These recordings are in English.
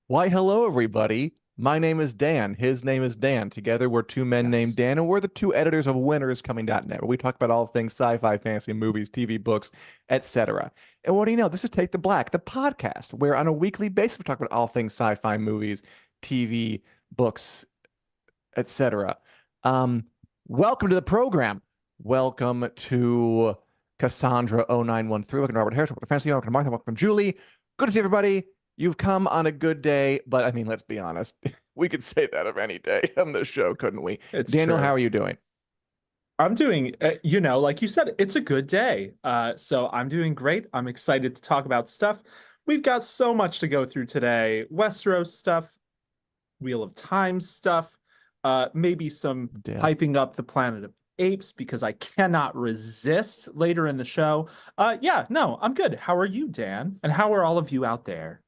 Why, hello, everybody. My name is Dan. His name is Dan. Together, we're two men named Yes. Dan, and we're the two editors of winnerscoming.net, where we talk about all things sci-fi, fantasy, movies, TV, books, etc. And what do you know? This is Take the Black, the podcast, where on a weekly basis we talk about all things sci-fi, movies, TV, books, etc. Um, Welcome to the program. Welcome to Cassandra 0913. Welcome to Robert Harris. Welcome to Fantasy. Welcome to Martha. Welcome to Julie. Good to see everybody. You've come on a good day, but I mean, let's be honest. We could say that of any day on this show, couldn't we? It's Daniel, how true. are you doing? I'm doing, like you said, it's a good day. So I'm doing great. I'm excited to talk about stuff. We've got so much to go through today. Westeros stuff, Wheel of Time stuff, maybe some Death. hyping up the Planet of Apes because I cannot resist later in the show. Yeah, no, I'm good. How are you, Dan? And how are all of you out there?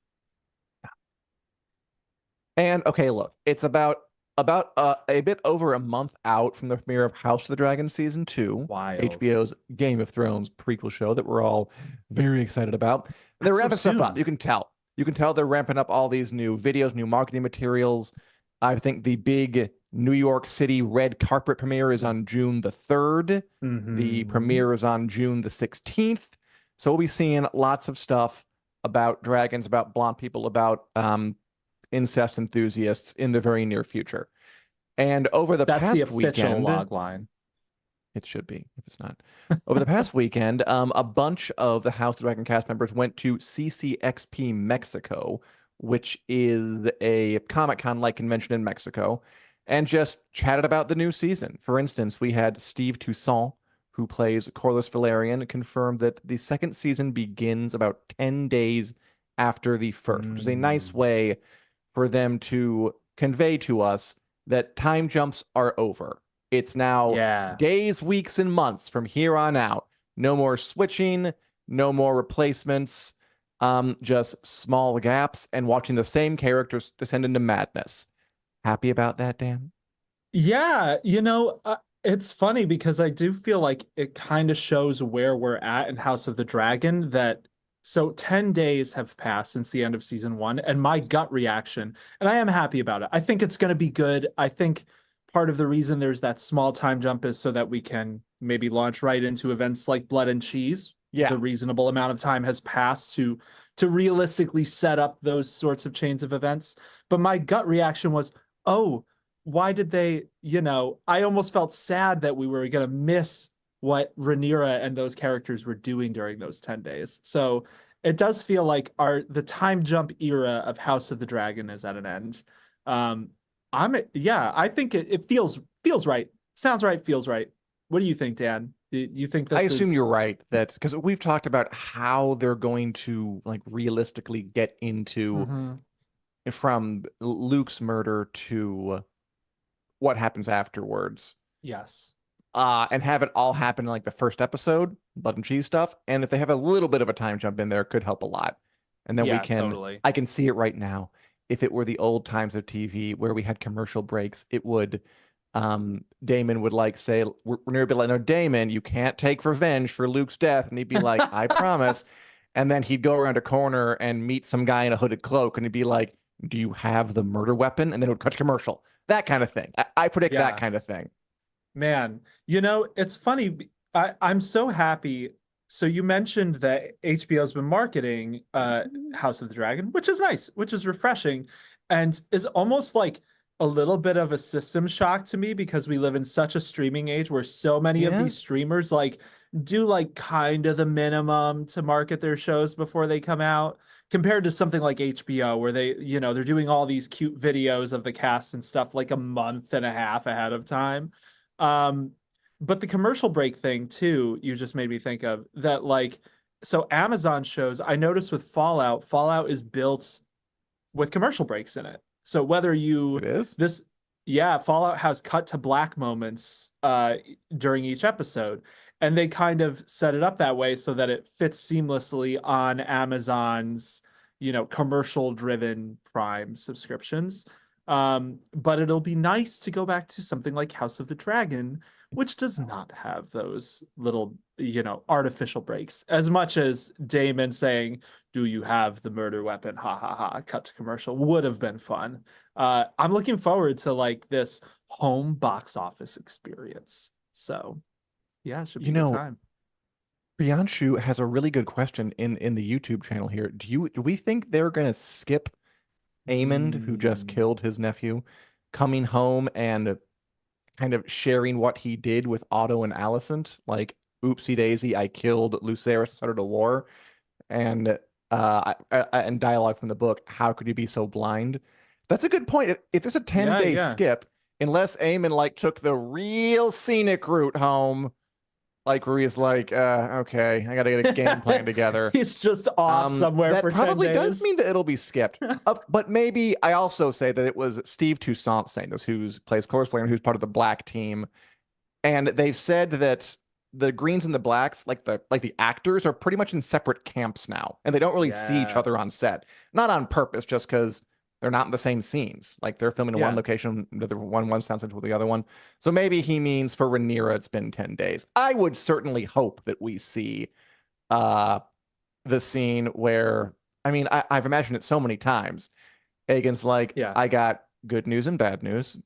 And okay, look, it's about a bit over a month out from the premiere of House of the Dragon season 2, Wild. HBO's Game of Thrones prequel show that we're all very excited about. They're That's so ramping stuff up. soon. You can tell. You can tell they're ramping up all these new videos, new marketing materials. I think the big New York City red carpet premiere is on June the 3rd. The Hmm. premiere is on June the 16th. So we'll be seeing lots of stuff about dragons, about blonde people, about incest enthusiasts in the very near future. And over the That's the past official weekend, log line. it should be, if it's not. Over the past weekend, a bunch of the House of Dragon cast members went to CCXP Mexico, which is a Comic-Con like convention in Mexico, and just chatted about the new season. For instance, we had Steve Toussaint, who plays Corlys Velaryon, confirmed that the second season begins about 10 days after the first, which is a nice Mm, way for them to convey to us that time jumps are over. It's now yeah. days, weeks, and months from here on out. No more switching, no more replacements, just small gaps and watching the same characters descend into madness. Happy about that, Dan? Yeah, it's funny because I do feel like it kind of shows where we're at in House of the Dragon that 10 days have passed since the end of season one, and my gut reaction, and I am happy about it. I think it's going to be good. I think part of the reason there's that small time jump is so that we can maybe launch right into events like Blood and Cheese. Yeah. The reasonable amount of time has passed to realistically set up those sorts of chains of events. But my gut reaction was, oh, why did they, I almost felt sad that we were going to miss what Rhaenyra and those characters were doing during those 10 days. So it does feel like the time jump era of House of the Dragon is at an end. Um, I think it feels right. Sounds right, feels right. What do you think, Dan? You think I this assume is you're right that because we've talked about how they're going to like realistically get into Mhm. from Luke's murder to what happens afterwards, Yes. and have it all happen in like the first episode, blood and cheese stuff. And if they have a little bit of a time jump in there, it could help a lot. And then Yeah, totally. I can see it right now. If it were the old times of TV where we had commercial breaks, it would, Damon would like say, we're gonna be like, no, Damon, you can't take revenge for Luke's death. And he'd be like, I promise. And then he'd go around a corner and meet some guy in a hooded cloak and he'd be like, do you have the murder weapon? And then it would cut to commercial. That kind of thing. I predict that Yeah. kind of thing. Man, it's funny. I'm so happy. So you mentioned that HBO's been marketing House of the Dragon, which is nice, which is refreshing, and is almost like a little bit of a system shock to me because we live in such a streaming age where so many of Yeah. these streamers like do like kind of the minimum to market their shows before they come out compared to something like HBO where they're doing all these cute videos of the cast and stuff like a month and a half ahead of time. Um, but the commercial break thing too, you just made me think of that like so Amazon shows, I noticed with Fallout is built with commercial breaks in it. So whether It you is? this yeah, Fallout has cut to black moments during each episode. And they kind of set it up that way so that it fits seamlessly on Amazon's, commercial driven Prime subscriptions. But it'll be nice to go back to something like House of the Dragon, which does not have those little, artificial breaks. As much as Damon saying, do you have the murder weapon? Ha ha ha. Cut to commercial. Would have been fun. I'm looking forward to like this home box office experience. So yeah, it should be You a good know, time. Priyanshu has a really good question in the YouTube channel here. Do we think they're gonna skip Aemond, who just Hmm. killed his nephew, coming home and kind of sharing what he did with Otto and Alicent? Like, oopsie daisy, I killed Lucerys, started a war. And and dialogue from the book, how could you be so blind? That's a good point. If there's a 10 Yeah, day yeah. skip, unless Aemon like took the real scenic route home, like where he's like, okay, I gotta get a game plan together. He's just off somewhere That for 10 probably does days. mean that it'll be skipped. But maybe I also say that it was Steve Toussaint saying this, who's plays Cloris Flame, who's part of the Black team, and they've said that the greens and the blacks, like the actors, are pretty much in separate camps now, and they don't really see each Yeah. other on set. Not on purpose, just because they're not in the same scenes. Like they're filming in one Yeah. location, the one sounds into the other one. So maybe he means for Rhaenyra, it's been 10 days. I would certainly hope that we see uh the scene where, I mean, I've imagined it so many times. Aegon's like, Yeah. I got good news and bad news.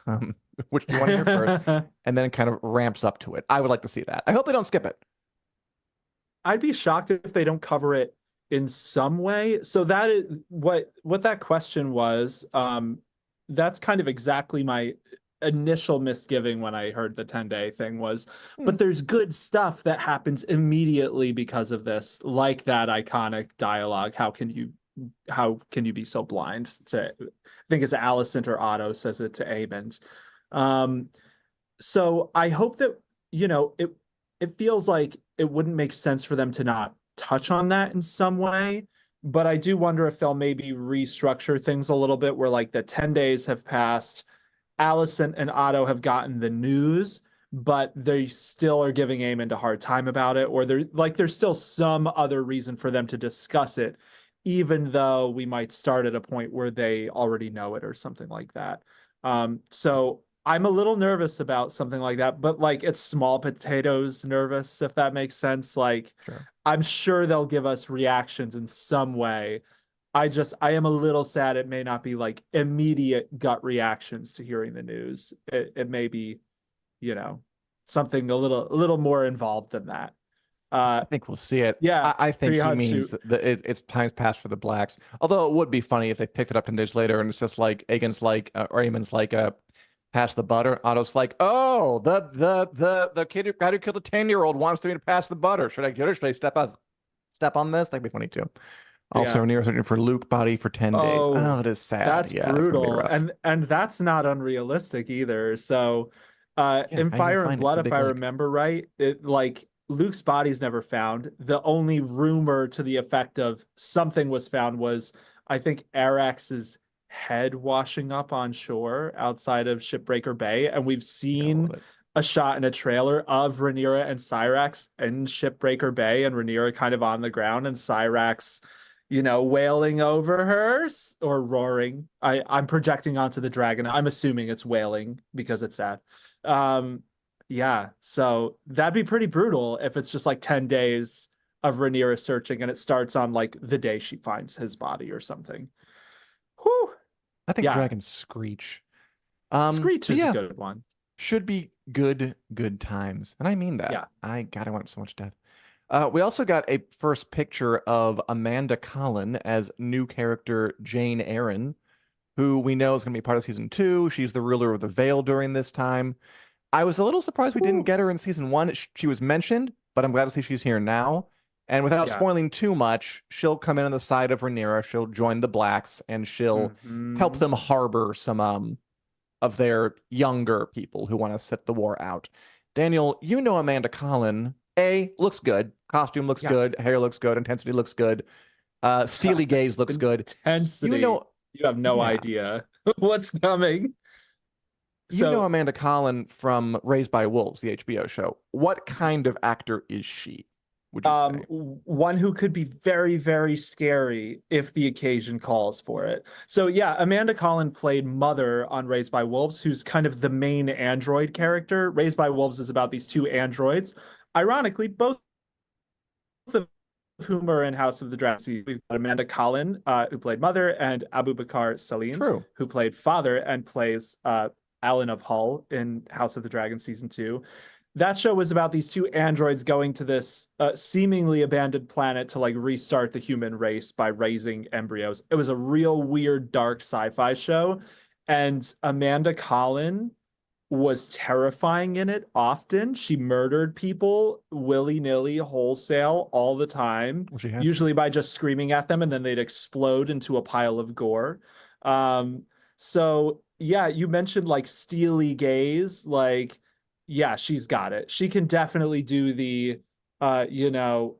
Um, which do you want to hear first? And then kind of ramps up to it. I would like to see that. I hope they don't skip it. I'd be shocked if they don't cover it in some way. So that is what that question was. That's kind of exactly my initial misgiving when I heard the 10-day thing was, Hmm, but there's good stuff that happens immediately because of this, like that iconic dialogue. How can you be so blind to, I think it's Alicent or Otto says it to Aemond. Um, so I hope that, it feels like it wouldn't make sense for them to not touch on that in some way. But I do wonder if they'll maybe restructure things a little bit where like the 10 days have passed, Allison and Otto have gotten the news, but they still are giving Aemond a hard time about it, or there's still some other reason for them to discuss it, even though we might start at a point where they already know it or something like that. So I'm a little nervous about something like that, but like it's small potatoes nervous, if that makes sense. Like sure. I'm sure they'll give us reactions in some way. I am a little sad it may not be like immediate gut reactions to hearing the news. It may be, you know, something a little more involved than that. I think we'll see it. Yeah, I think pretty he hot means shoot. that it's time's passed for the blacks. Although it would be funny if they picked it up 10 days later and it's just like Aegon's like, or Aemon's like, pass the butter. Otto's like, oh, the kid who guy who killed a 10-year-old wants me to pass the butter. Should I get it? Should I step on this? That'd be funny too. Also, Yeah. Rhaenyra searching for Luke body for 10 days. Oh, Oh, it is sad. that's Yeah, it's gonna be brutal. rough. And that's not unrealistic either. So Yeah, in I even Fire and find it's Blood, a if big I lake. remember right, it like Luke's body's never found. The only rumor to the effect of something was found was I think Arax's head washing up on shore outside of Shipbreaker Bay. And we've Yeah, a little seen bit. a shot in a trailer of Rhaenyra and Syrax in Shipbreaker Bay and Rhaenyra kind of on the ground and Syrax wailing over her or roaring. I'm projecting onto the dragon. I'm assuming it's wailing because it's sad. Um, yeah, so that'd be pretty brutal if it's just like 10 days of Rhaenyra searching and it starts on like the day she finds his body or something. Whew. I think Yeah, dragons screech. Screech But is a yeah, good one. should be good times. And I mean that. Yeah. I want so much death. We also got a first picture of Amanda Collin as new character Jane Eyre, who we know is going to be part of season 2. She's the ruler of the Vale during this time. I was a little surprised we didn't Whew. get her in season 1. She was mentioned, but I'm glad to see she's here now. And without Yeah. spoiling too much, she'll come in on the side of Rhaenyra. She'll join the Blacks, and she'll help Hmm. them harbor some of their younger people who want to sit the war out. Daniel, you know Amanda Collin. A looks good. Costume looks Yeah. good. Hair looks good. Intensity looks good. Steely gaze looks good. You Intensity. know, You have no yeah, idea what's coming. you know So Amanda Collin from Raised by Wolves, the HBO show. What kind of actor is she, would you say? one who could be very, very scary if the occasion calls for it. So yeah, Amanda Collin played Mother on Raised by Wolves, who's kind of the main android character. Raised by Wolves is about these two androids. Ironically, both of whom are in House of the Dragon. We've got Amanda Collin, who played Mother, and Abu Bakar Salim, True. who played Father and plays Alan of Hull in House of the Dragon season 2. That show was about these two androids going to this seemingly abandoned planet to like restart the human race by raising embryos. It was a real weird, dark sci-fi show, and Amanda Collin was terrifying in it often. She murdered people willy-nilly, wholesale, all the time, Well, she had to. usually by just screaming at them and then they'd explode into a pile of gore. Um, so yeah, you mentioned like steely gaze, like yeah, she's got it. She can definitely do the you know,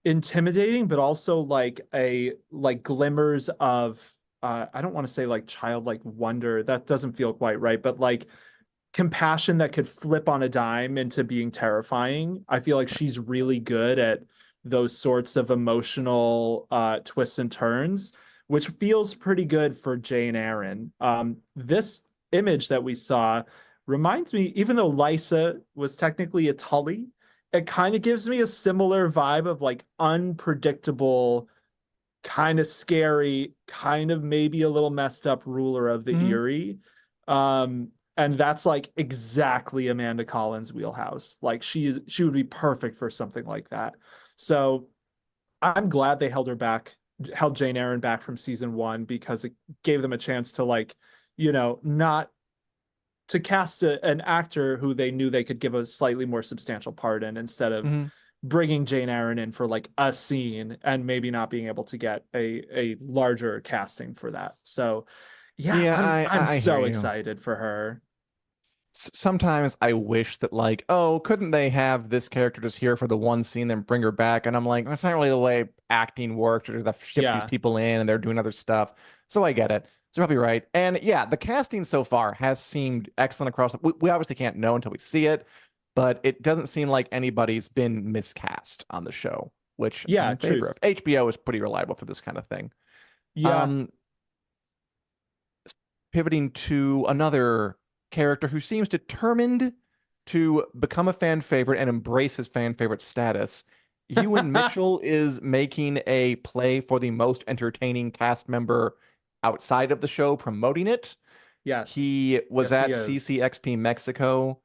intimidating, but also like a like glimmers of I don't want to say like childlike wonder. That doesn't feel quite right, but like compassion that could flip on a dime into being terrifying. I feel like she's really good at those sorts of emotional twists and turns, which feels pretty good for Jane Eyre. This image that we saw reminds me, even though Lysa was technically a Tully, it kind of gives me a similar vibe of like unpredictable, kind of scary, kind of maybe a little messed up ruler of the Mhm. Eyrie. And that's like exactly Amanda Collins' wheelhouse. Like she would be perfect for something like that. So I'm glad they held her back, held Jane Eyre back from season 1 because it gave them a chance to like, not to cast an actor who they knew they could give a slightly more substantial part in instead of Mhm. bringing Jane Eyre in for like a scene and maybe not being able to get a larger casting for that. So yeah, Yeah, I'm I hear so you. excited for her. Sometimes I wish that like, oh, couldn't they have this character just here for the one scene, then bring her back? And I'm like, that's not really the way acting works. Or they ship these Yeah. people in and they're doing other stuff. So I get it. So you're probably right. And yeah, the casting so far has seemed excellent across. We obviously can't know until we see it, but it doesn't seem like anybody's been miscast on the show, which I'm Yeah, in favor truth. of. HBO is pretty reliable for this kind of thing. Yeah. Um, Pivoting to another character who seems determined to become a fan favorite and embrace his fan favorite status. Ewan Mitchell is making a play for the most entertaining cast member outside of the show, promoting it. Yes. He was Yes, he at is. CCXP Mexico,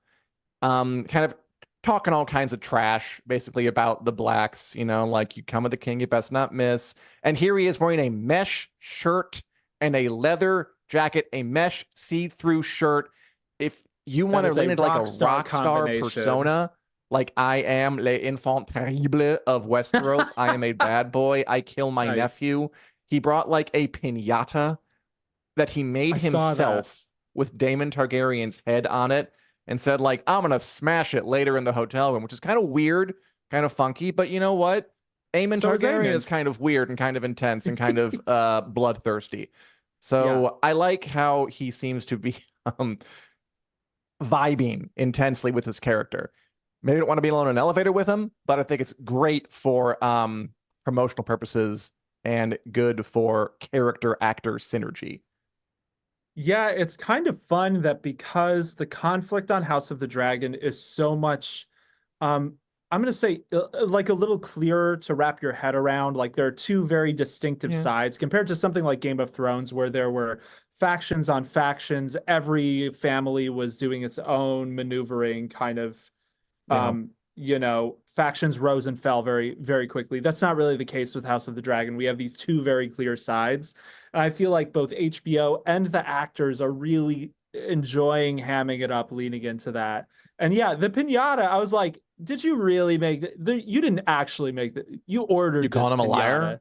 kind of talking all kinds of trash, basically about the blacks, like you come with the king, you best not miss. And here he is wearing a mesh shirt and a leather jacket, a mesh see-through shirt. If you want That to is a lean into like a rock star rock star combination. persona, like I am l'enfant terrible of Westeros, I am a bad boy, I kill my Nice. nephew. He brought like a piñata that he made I saw that. himself with Daemon Targaryen's head on it and said, like, I'm gonna smash it later in the hotel room, which is kind of weird, kind of funky, but you know what? Aemon So is Targaryen is Aemond. kind of weird and kind of intense and kind of bloodthirsty. Yeah. So I like how he seems to be um vibing intensely with his character. Maybe I don't want to be alone in an elevator with him, but I think it's great for promotional purposes and good for character actor synergy. Yeah, it's kind of fun that because the conflict on House of the Dragon is so much, I'm going to say like a little clearer to wrap your head around. Like there are two very distinctive Yeah. sides compared to something like Game of Thrones, where there were factions on factions. Every family was doing its own maneuvering, kind of Yeah. factions rose and fell very, very quickly. That's not really the case with House of the Dragon. We have these two very clear sides. And I feel like both HBO and the actors are really enjoying hamming it up, leaning into that. And yeah, the pinata, I was like, did you really you didn't actually make you You ordered this calling him a liar? pinata.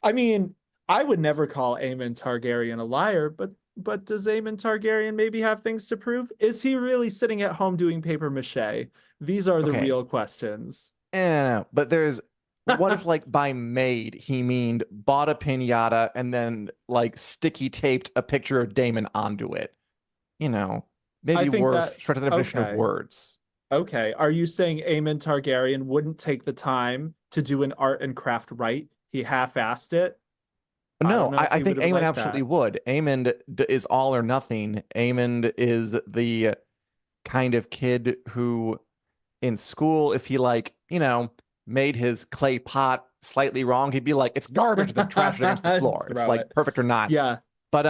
I mean, I would never call Aemon Targaryen a liar, but does Aemon Targaryen maybe have things to prove? Is he really sitting at home doing paper mache? These are the Okay. real questions. No. But what if like by made he meaned bought a pinata and then like sticky taped a picture of Damon onto it? You know, I maybe think words, that stretch the definition of okay. words. Okay. Are you saying Aemon Targaryen wouldn't take the time to do an art and craft right? He half-assed it. I don't No, know if I he would think have Aemond liked absolutely that. would. Aemond is all or nothing. Aemond is the kind of kid who in school, if he like, made his clay pot slightly wrong, he'd be like, "It's garbage," then trash it against the floor. It's Throw like it. perfect or not. Yeah, But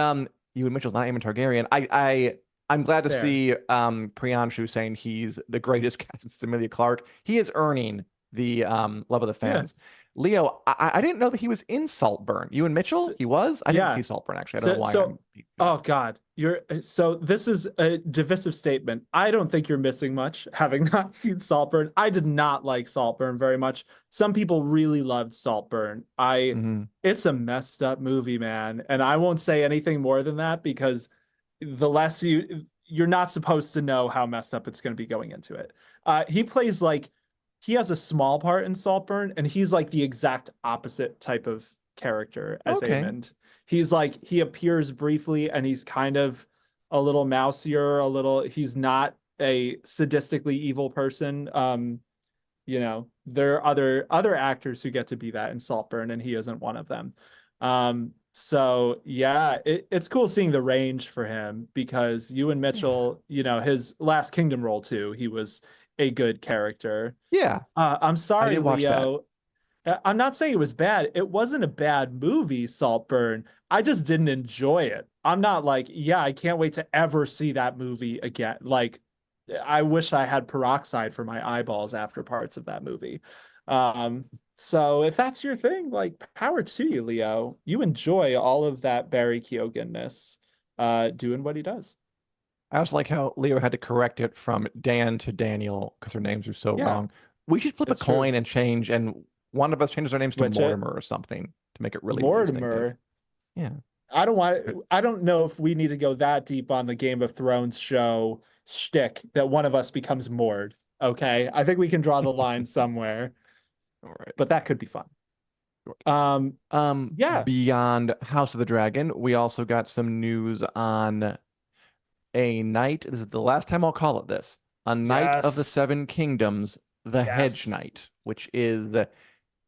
Ewan Mitchell's not Aemon Targaryen. I'm glad to fair. see Priyanshu saying he's the greatest Captain Emilia Clarke. He is earning the love of the Yeah. fans. Leo, I didn't know that he was in Saltburn. Ewan Mitchell, So, he was? I didn't see yeah. Saltburn actually. I don't know So, why so, I'm being oh stupid. God, you're so this is a divisive statement. I don't think you're missing much, having not seen Saltburn. I did not like Saltburn very much. Some people really loved Saltburn. Mhm. It's a messed up movie, man, and I won't say anything more than that because the less you're not supposed to know how messed up it's going to be going into it. He plays like he has a small part in Saltburn, and he's like the exact opposite type of character as Okay. Aemond. He's like he appears briefly and he's kind of a little mousier, a little he's not a sadistically evil person. There are other actors who get to be that in Saltburn, and he isn't one of them. So yeah, it's cool seeing the range for him because Ewan Yeah. Mitchell, his Last Kingdom role too, he was a good character. Yeah. I'm I sorry, did watch that. Leo. I'm not saying it was bad. It wasn't a bad movie, Saltburn. I just didn't enjoy it. I'm not like, yeah, I can't wait to ever see that movie again. Like, I wish I had peroxide for my eyeballs after parts of that movie. Um, so if that's your thing, like, power to you, Leo. You enjoy all of that Barry Keoghan-ness, doing what he does. I also like how Leo had to correct it from Dan to Daniel because their names are so Yeah, wrong. We should flip a it's true. coin and change, and one of us changes our names to Switch it. Mortimer or something to make it really, really distinctive. Mortimer. Yeah. I don't know if we need to go that deep on the Game of Thrones show shtick that one of us becomes Mord. Okay. I think we can draw the line somewhere, All right. but that could be fun. Right. Um, yeah. Beyond House of the Dragon, we also got some news on a knight. This is the last time I'll call it this. A Knight of the Yes. Seven Kingdoms, the Hedge Yes. Knight, which is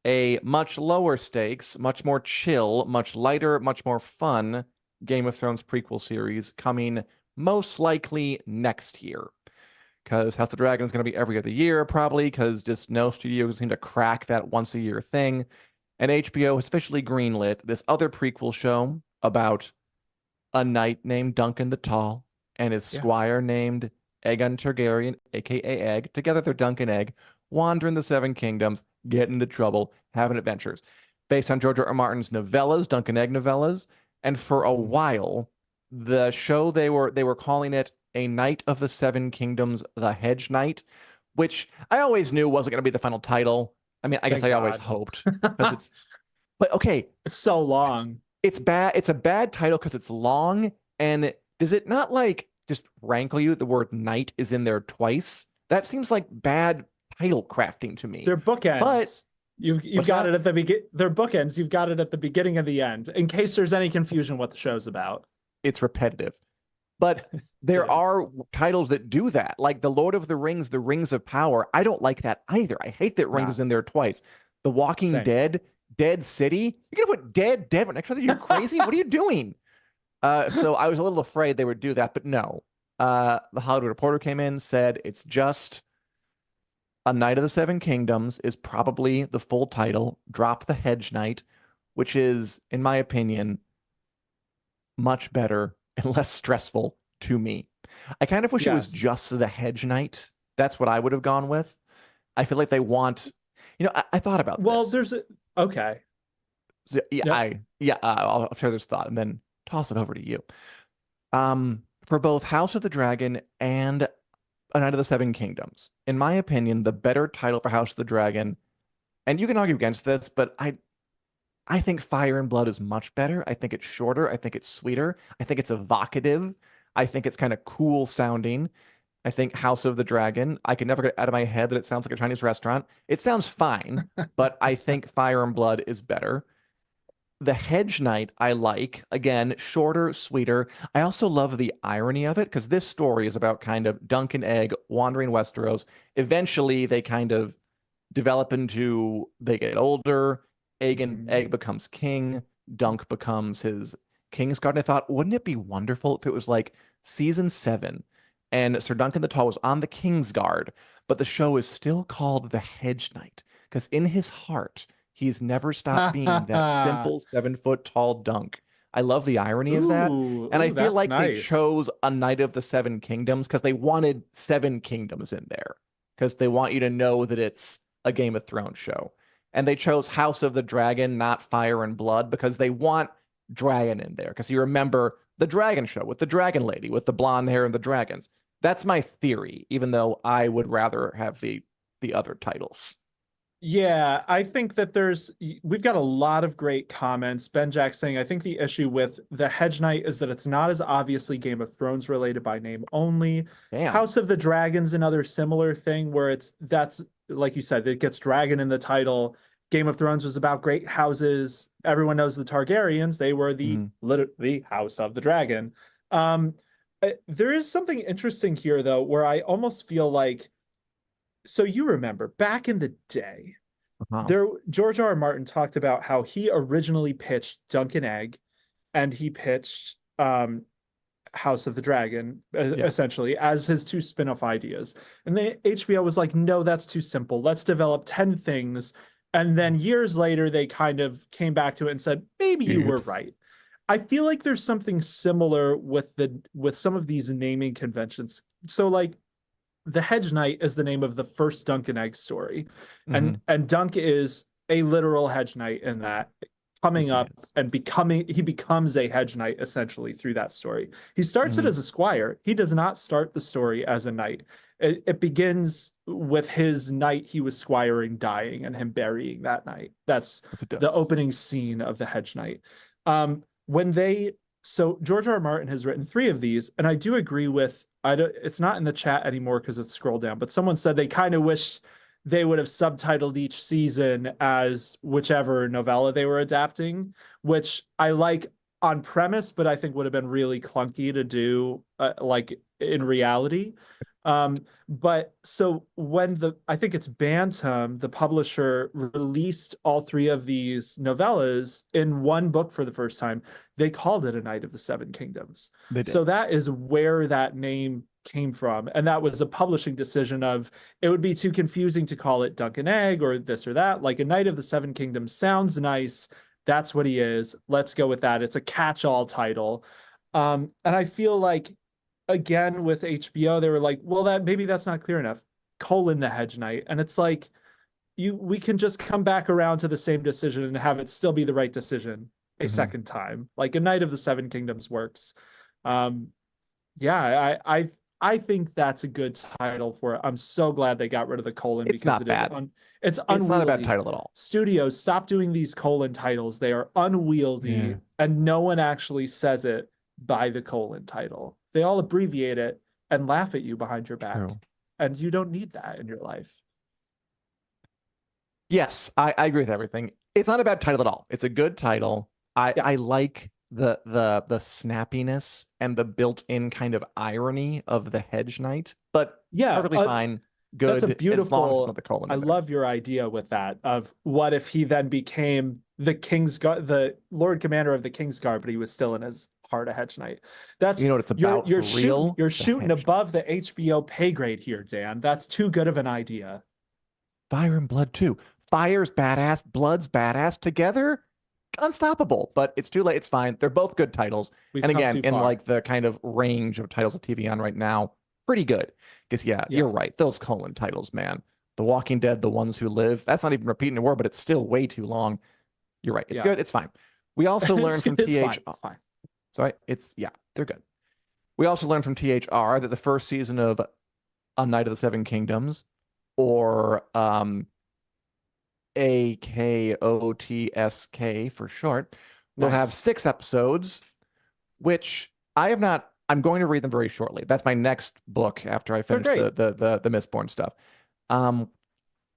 a much lower stakes, much more chill, much lighter, much more fun Game of Thrones prequel series coming most likely next year. Because House of the Dragon is going to be every other year, probably, because just no studios seem to crack that once a year thing. And HBO has officially greenlit this other prequel show about a knight named Duncan the Tall and his Yeah. squire named Aegon Targaryen, aka Egg. Together they're Dunk and Egg, wandering the Seven Kingdoms, getting into trouble, having adventures. Based on George R. R. Martin's novellas, Dunk and Egg novellas, and for a while, the show they were calling it A Knight of the Seven Kingdoms, the Hedge Knight, which I always knew wasn't going to be the final title. I mean, I guess Thank I always God. hoped because but okay, It's so long. it's bad. It's a bad title because it's long. And does it not like just rankle you that the word knight is in there twice? That seems like bad title crafting to me. They're But bookends. You've what's got that? it at the begin. They're bookends. You've got it at the beginning and the end, in case there's any confusion what the show's about. It's repetitive. But It there is. are titles that do that, like The Lord of the Rings, The Rings of Power. I don't like that either. I hate that Rings Nah, is in there twice. The Walking same. Dead, Dead City. You're gonna put Dead right next to other. You're crazy. What are you doing? So I was a little afraid they would do that, but no. The Hollywood Reporter came in, said it's just A Knight of the Seven Kingdoms is probably the full title. Drop the Hedge Knight, which is, in my opinion, much better and less stressful to me. I kind of wish it was Yes. just the Hedge Knight. That's what I would have gone with. I feel like they want, I thought about Well, this. there's a okay. So, Yep. I'll share this thought and then toss it over to you. For both House of the Dragon and A Knight of the Seven Kingdoms, in my opinion, the better title for House of the Dragon, and you can argue against this, but I think Fire and Blood is much better. I think it's shorter. I think it's sweeter. I think it's evocative. I think it's kind of cool sounding. I think House of the Dragon, I can never get out of my head that it sounds like a Chinese restaurant. It sounds fine, but I think Fire and Blood is better. The Hedge Knight I like. Again, shorter, sweeter. I also love the irony of it because this story is about kind of Dunk and Egg wandering Westeros. Eventually, they kind of develop into they get older. Mhm. Egg becomes king. Dunk becomes his king's guard. And I thought, wouldn't it be wonderful if it was like season 7 and Sir Duncan the Tall was on the king's guard, but the show is still called The Hedge Knight because in his heart, he's never stopped being that simple 7 foot tall dunk. I love the irony of that. And I Ooh, feel that's like they nice. chose a Knight of the Seven Kingdoms because they wanted seven kingdoms in there, because they want you to know that it's a Game of Thrones show. And they chose House of the Dragon, not Fire and Blood, because they want dragon in there. Because you remember the dragon show with the dragon lady with the blonde hair and the dragons. That's my theory, even though I would rather have the other titles. Yeah, I think that we've got a lot of great comments. Ben Jack saying, I think the issue with the Hedge Knight is that it's not as obviously Game of Thrones related by name only. Damn. House of the Dragon's another similar thing where that's like you said, it gets dragon in the title. Game of Thrones was about great houses. Everyone knows the Targaryens. They were Mhm. the House of the Dragon. There is something interesting here though, where I almost feel like so you remember back in the day, Uh-huh. there George R. R. Martin talked about how he originally pitched Dunk and Egg and he pitched House of the Dragon Yeah. essentially as his two spin-off ideas. And the HBO was like, no, that's too simple. Let's develop 10 things. And then years later, they kind of came back to it and said, maybe you were Oops. right. I feel like there's something similar with some of these naming conventions. So like the Hedge Knight is the name of the first Dunk and Egg story, Hmm. and Dunk is a literal Hedge Knight in that Yes, coming he up is. and he becomes a Hedge Knight essentially through that story. He starts it Hmm. as a squire. He does not start the story as a knight. It begins with his knight he was squiring dying and him burying that knight. That's Yes, it the does. opening scene of the Hedge Knight. When they so George R. R. Martin has written three of these, and I do agree with I don't it's not in the chat anymore because it's scrolled down, but someone said they kind of wish they would have subtitled each season as whichever novella they were adapting, which I like on premise, but I think would have been really clunky to do like in reality. But so when I think it's Bantam, the publisher released all three of these novellas in one book for the first time, they called it A Knight of the Seven Kingdoms. They did. So that is where that name came from. And that was a publishing decision of it would be too confusing to call it Dunk and Egg or this or that. Like A Knight of the Seven Kingdoms sounds nice. That's what he is. Let's go with that. It's a catch-all title. And I feel like again with HBO, they were like, well, that maybe that's not clear enough. Colon the Hedge Knight. And it's like we can just come back around to the same decision and have it still be the right decision a Hmm. second time. Like A Knight of the Seven Kingdoms works. Um, yeah, I think that's a good title for it. I'm so glad they got rid of the colon It's because not bad. it's It's not a bad unwieldy. title at all. Studios, stop doing these colon titles. They are Yeah. unwieldy and no one actually says it by the colon title. They all abbreviate it and laugh at you behind your back. True. And you don't need that in your life. Yes, I agree with everything. It's not a bad title at all. It's a good title. Yeah. I like the snappiness and the built-in kind of irony of the Hedge Knight, but Yeah, perfectly fine, that's a good as long as there's not beautiful. the colon I in there. love your idea with that of what if he then became the King's Guard, the Lord Commander of the King's Guard, but he was still in his heart a Hedge Knight. You That's know what it's about for real? you're The shooting Hedge above Knight. the HBO pay grade here, Dan. That's too good of an idea. Fire and Blood too. Fire's badass, Blood's badass together. Unstoppable, but it's too late. It's fine. They're both good titles. We've And come again, too in far. like the kind of range of titles of TV on right now, pretty good. Because yeah, Yeah, you're right. Those colon titles, man. The Walking Dead, The Ones Who Live. That's not even repeating a word, but it's still way too long. You're right. It's yeah. good. It's fine. We also learned from It's TH. fine. It's fine. Sorry, it's yeah, they're good. We also learned from THR that the first season of A Night of the Seven Kingdoms, or AKOTSK for short, will have Nice. 6 episodes, which I have not. I'm going to read them very shortly. That's my next book after I They're finish great. the Mistborn stuff. Um,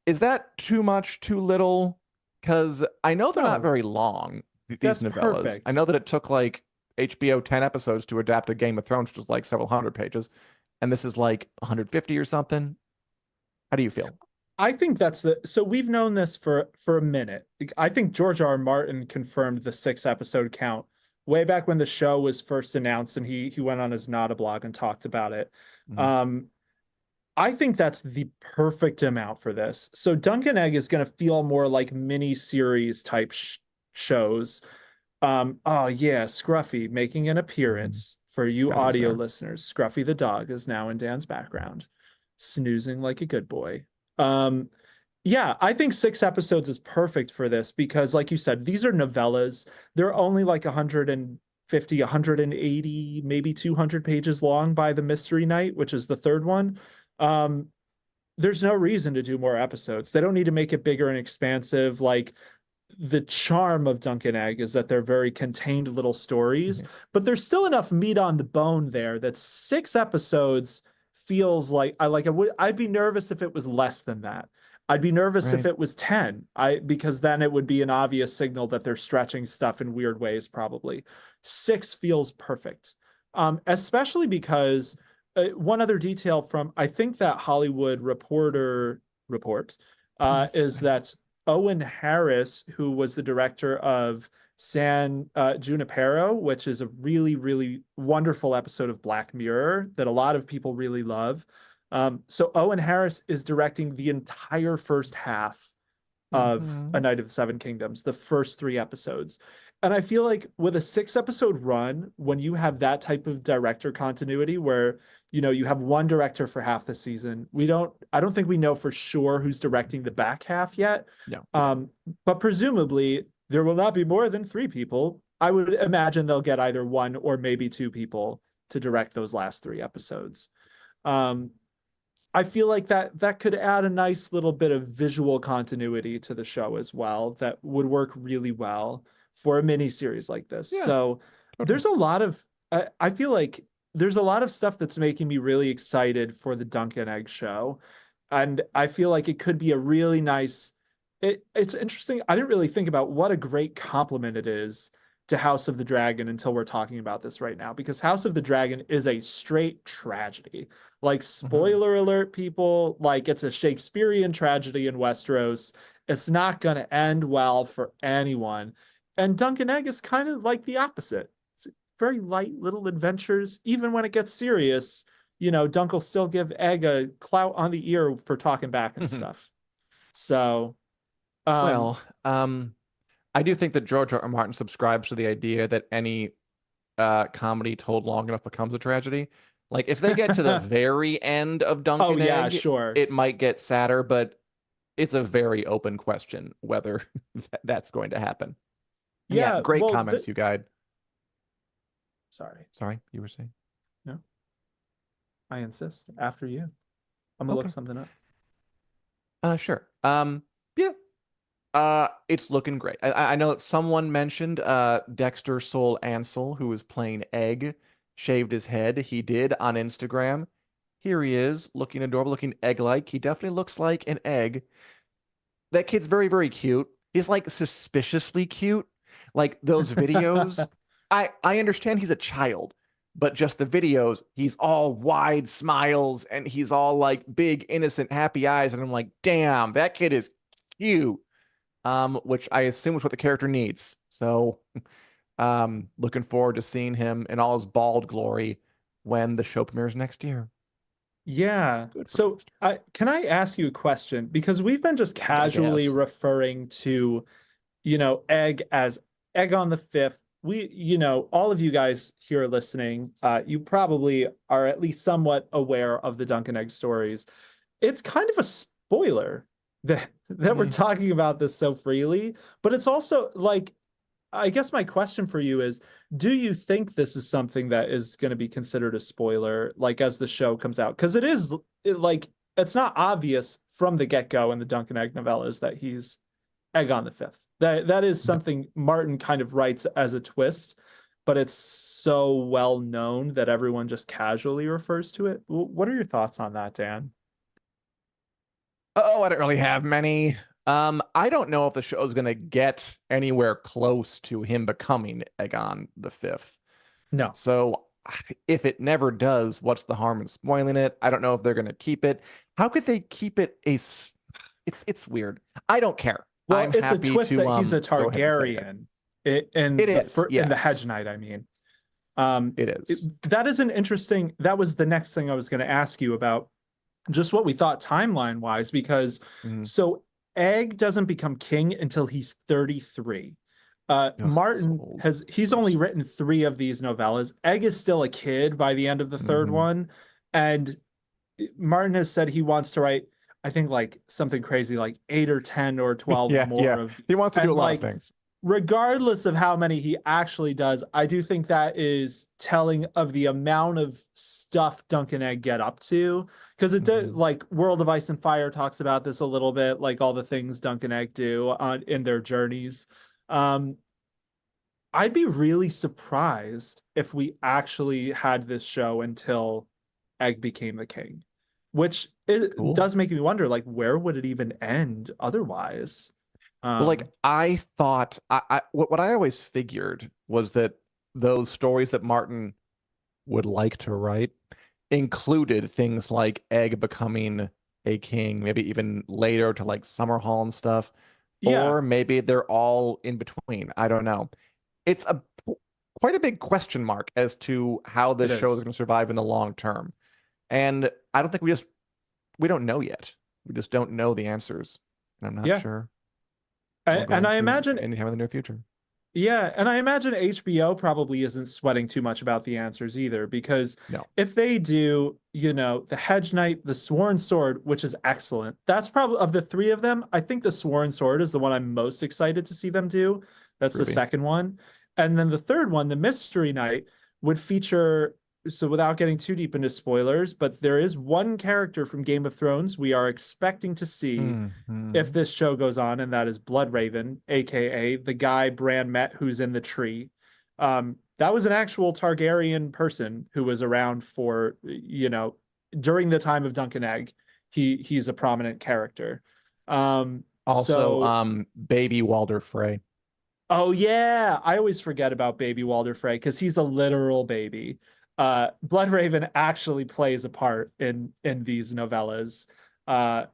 is that too much, too little? Because I know they're not No, very long, these that's novellas. I perfect. know that it took like HBO 10 episodes to adapt a Game of Thrones, which was like several hundred pages, and this is like 150 or something. How do you feel? I think that's so we've known this for a minute. I think George R. R. Martin confirmed the 6 episode count way back when the show was first announced, and he went on his Nota blog and talked about it. Mhm. Um, I think that's the perfect amount for this. So Dunk and Egg is going to feel more like mini series type shows. Oh yeah, Scruffy making an Mhm. appearance for you Oh, he's audio there. listeners. Scruffy the dog is now in Dan's background, snoozing like a good boy. Um, yeah, I think 6 episodes is perfect for this because, like you said, these are novellas. They're only like 150, 180, maybe 200 pages long by the Mystery Night, which is the third one. Um, there's no reason to do more episodes. They don't need to make it bigger and expansive. Like the charm of Dunk and Egg is that they're very contained little stories, Mhm. but there's still enough meat on the bone there that 6 episodes feels like I'd be nervous if it was less than that. I'd be nervous if Right. it was 10. Because then it would be an obvious signal that they're stretching stuff in weird ways, probably. 6 feels perfect. Especially because one other detail from I think that Hollywood Reporter report Piece. is that Owen Harris, who was the director of San Junipero, which is a really, really wonderful episode of Black Mirror that a lot of people really love. So Owen Harris is directing the entire first half of A Mhm. Night of the Seven Kingdoms, the first 3 episodes. And I feel like with a 6 episode run, when you have that type of director continuity where, you have one director for half the season, I don't think we know for sure who's directing the back half yet. No, we don't. Um, but presumably there will not be more than 3 people. I would imagine they'll get either one or maybe 2 people to direct those last 3 episodes. Um, I feel like that could add a nice little bit of visual continuity to the show as well that would work really well for a mini series like this. Yeah, So totally. there's a lot of I feel like there's a lot of stuff that's making me really excited for the Dunk and Egg show. And I feel like it could be a really nice it's interesting. I didn't really think about what a great compliment it is to House of the Dragon until we're talking about this right now because House of the Dragon is a straight tragedy. Like, Mhm. spoiler alert, people, like it's a Shakespearean tragedy in Westeros. It's not going to end well for anyone. And Duncan Egg is kind of like the opposite. It's very light little adventures. Even when it gets serious, Dunk will still give Egg a clout on the ear for talking back and stuff. So, um, Well, I do think that George R. R. Martin subscribes to the idea that any comedy told long enough becomes a tragedy. Like if they get to the very end of Dunk oh and yeah, Egg, sure. it might get sadder, but it's a very open question whether that's going to happen. And yeah, Yeah, great well, comments, you guys. sorry. Sorry, you were saying? No, I insist. After you. I'm gonna look Okay. something up. Sure. Yeah. It's looking great. I know that someone mentioned Dexter Soul Ansel, who was playing Egg, shaved his head. He did on Instagram. Here he is, looking adorable, looking egg-like. He definitely looks like an egg. That kid's very, very cute. He's like suspiciously cute. Like those videos. I understand he's a child, but just the videos, he's all wide smiles and he's all like big, innocent, happy eyes. And I'm like, damn, that kid is cute. Which I assume is what the character needs. So, looking forward to seeing him in all his bald glory when the show premieres next year. Yeah. Good for So Dexter, I can I ask you a question? Because we've been just I casually guess. referring to, Egg as Egg on the Fifth. All of you guys here listening, you probably are at least somewhat aware of the Dunkin' Egg stories. It's kind of a spoiler that we're Mm. talking about this so freely, but it's also like I guess my question for you is, do you think this is something that is going to be considered a spoiler, like as the show comes out? Because like it's not obvious from the get-go in the Duncan Egg novellas that he's Egg on the Fifth. That is No. something Martin kind of writes as a twist, but it's so well known that everyone just casually refers to it. What are your thoughts on that, Dan? Oh, I don't really have many. I don't know if the show's gonna get anywhere close to him becoming Aegon the Fifth. No. So if it never does, what's the harm in spoiling it? I don't know if they're gonna keep it. How could they keep it it's weird. I don't care. Well, I'm it's a happy twist to that he's a go ahead and say it. Targaryen It is, in the yes. Hedge Knight, I mean. Um, It is. that is an interesting. That was the next thing I was going to ask you about. just what we thought timeline wise, because Mhm. so Egg doesn't become king until he's 33. Ugh, so Martin old. he's only Gross. written three of these novellas. Egg is still a kid by the end of the third Hmm. one. And Martin has said he wants to write, I think like something crazy like 8 or 10 or 12 Yeah, more yeah. of, He wants to do a and lot of like things. regardless of how many he actually does, I do think that is telling of the amount of stuff Dunk and Egg get up to. Because it does, Hmm. like World of Ice and Fire talks about this a little bit, like all the things Dunk and Egg do in their journeys. Um, I'd be really surprised if we actually had this show until Egg became the king, which it Cool. does make me wonder, like, where would it even end otherwise? Well, like Um, I thought, what I always figured was that those stories that Martin would like to write included things like Egg becoming a king, maybe even later to like Summerhall and stuff, yeah, or maybe they're all in between. I don't know. It's a quite a big question mark as to how it this show is is. going to survive in the long term. And I don't think we don't know yet. We just don't know the answers. And I'm not Yeah. sure we're And going I to imagine, anytime in the near future. yeah, and I imagine HBO probably isn't sweating too much about the answers either, because No, if they do, the Hedge Knight, the Sworn Sword, which is excellent, that's probably of the three of them, I think the Sworn Sword is the one I'm most excited to see them do. That's the Ruby. second one. And then the third one, the Mystery Knight, would feature, so without getting too deep into spoilers, but there is one character from Game of Thrones we are expecting to see if Hmm. this show goes on, and that is Bloodraven, aka the guy Bran met who's in the tree. That was an actual Targaryen person who was around for, during the time of Dunk and Egg. He's a prominent character. Also, So baby Walder Frey. oh yeah, I always forget about baby Walder Frey because he's a literal baby. Bloodraven actually plays a part in these novellas. Uh,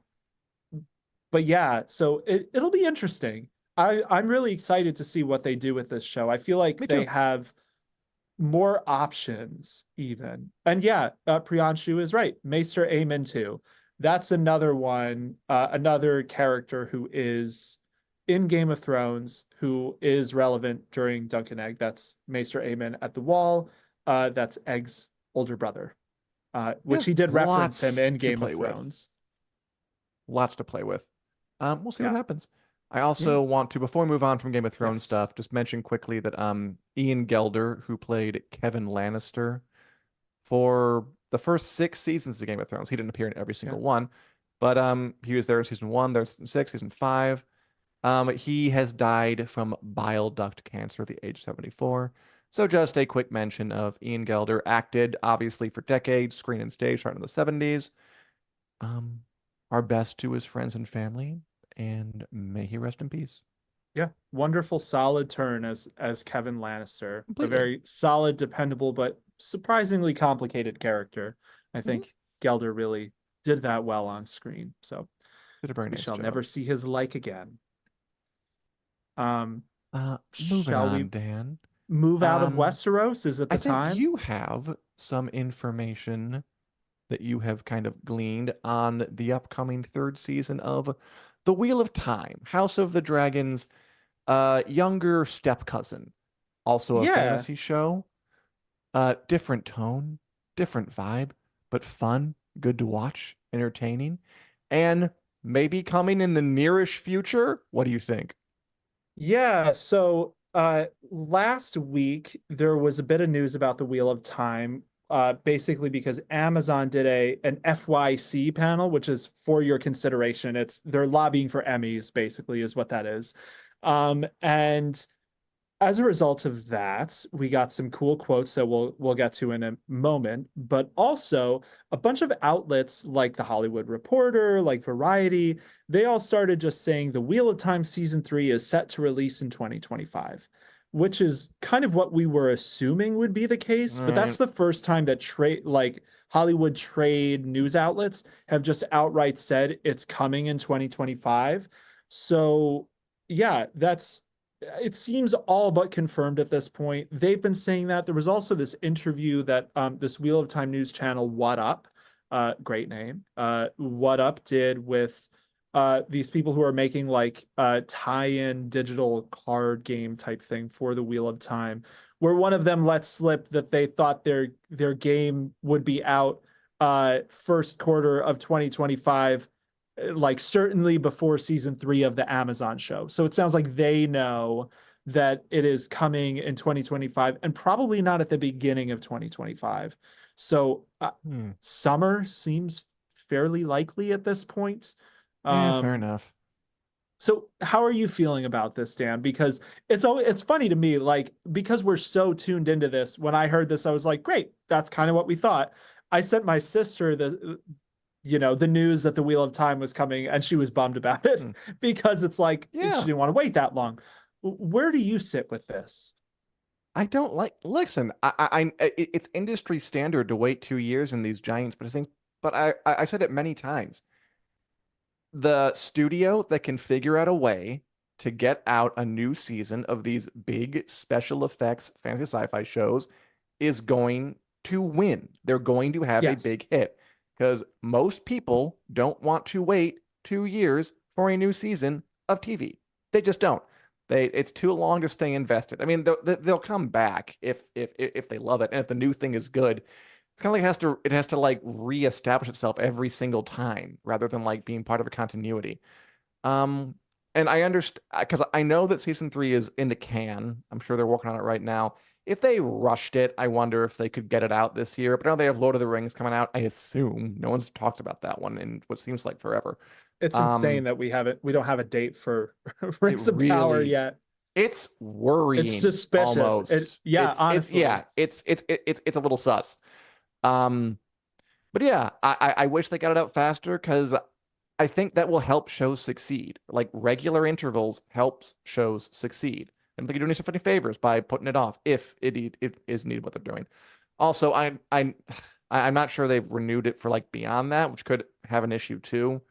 but yeah, so it'll be interesting. I'm really excited to see what they do with this show. I feel like Me they too. have more options even. And yeah, Priyanshu is right. Maester Aemon too. That's another one, another character who is in Game of Thrones, who is relevant during Dunk and Egg. That's Maester Aemon at the Wall. That's Egg's older brother, Yeah, which he did reference him lots in to Game of play with. Thrones. Lots to play with. We'll see what Yeah. happens. I Yeah. also want to, before we move on from Game of Thrones Yes. stuff, just mention quickly that Ian Gelder, who played Kevin Lannister for the first 6 seasons of Game of Thrones, he didn't appear in every Yeah. single one, but he was there in season one, there in season six, season five. He has died from bile duct cancer at the age of 74. So just a quick mention of Ian Gelder, acted obviously for decades, screen and stage, starting in the 70s. Um, our best to his friends and family, and may he rest in peace. Yeah, wonderful, solid turn as Kevin Lannister. A Completely. very solid, dependable, but surprisingly complicated character. I Mhm. think Gelder really did that well on screen. So Did a very we nice shall job. never see his like again. Um, Moving shall on, we Dan. move out of Um, Westeros? Is it I the think time? you have some information that you have kind of gleaned on the upcoming third season of The Wheel of Time, House of the Dragon's younger step cousin, also a Yeah. fantasy show. Different tone, different vibe, but fun, good to watch, entertaining, and maybe coming in the nearish future. What do you think? Yeah, so last week there was a bit of news about the Wheel of Time, basically because Amazon did an FYC panel, which is for your consideration. It's they're lobbying for Emmys, basically, is what that is. And as a result of that, we got some cool quotes that we'll get to in a moment, but also a bunch of outlets like The Hollywood Reporter, like Variety, they all started just saying the Wheel of Time season 3 is set to release in 2025, which is kind of what we were assuming would be the All case, but that's right. the first time that trade like Hollywood trade news outlets have just outright said it's coming in 2025. So, yeah, that's it seems all but confirmed at this point. They've been saying that. There was also this interview that this Wheel of Time news channel, What Up? great name. What Up did with these people who are making like tie-in digital card game type thing for the Wheel of Time, where one of them let slip that they thought their game would be out first quarter of 2025, like certainly before season 3 of the Amazon show. So it sounds like they know that it is coming in 2025 and probably not at the beginning of 2025. So Hmm. summer seems fairly likely at this point. Yeah, fair Um, enough. so how are you feeling about this, Dan? Because it's funny to me, like because we're so tuned into this. When I heard this, I was like, great, that's kind of what we thought. I sent my sister the news that the Wheel of Time was coming, and she was bummed about it Hmm. because it's like she Yeah. didn't want to wait that long. Where do you sit with this? I don't like. Listen, it's industry standard to wait 2 years in these giants, but I said it many times. The studio that can figure out a way to get out a new season of these big special effects fantasy sci-fi shows is going to win. They're going to have a Yes. big hit because most people don't want to wait 2 years for a new season of TV. They just don't. It's too long to stay invested. I mean, they'll come back if they love it and if the new thing is good. It's kind of like it has to like reestablish itself every single time rather than like being part of a continuity. Um, and I understand because I know that season 3 is in the can. I'm sure they're working on it right now. If they rushed it, I wonder if they could get it out this year. But now they have Lord of the Rings coming out. I assume no one's talked about that one in what seems like forever. It's insane Um, that we don't have a date for it Rings of Power really yet. it's It's worrying suspicious. almost. Yeah, It's honestly. yeah, it's a little sus. Um, but yeah, I wish they got it out faster because I think that will help shows succeed. Like regular intervals helps shows succeed. I don't think you're doing yourself any favors by putting it off if it is needed what they're doing. Also, I'm not sure they've renewed it for like beyond that, which could have an issue too.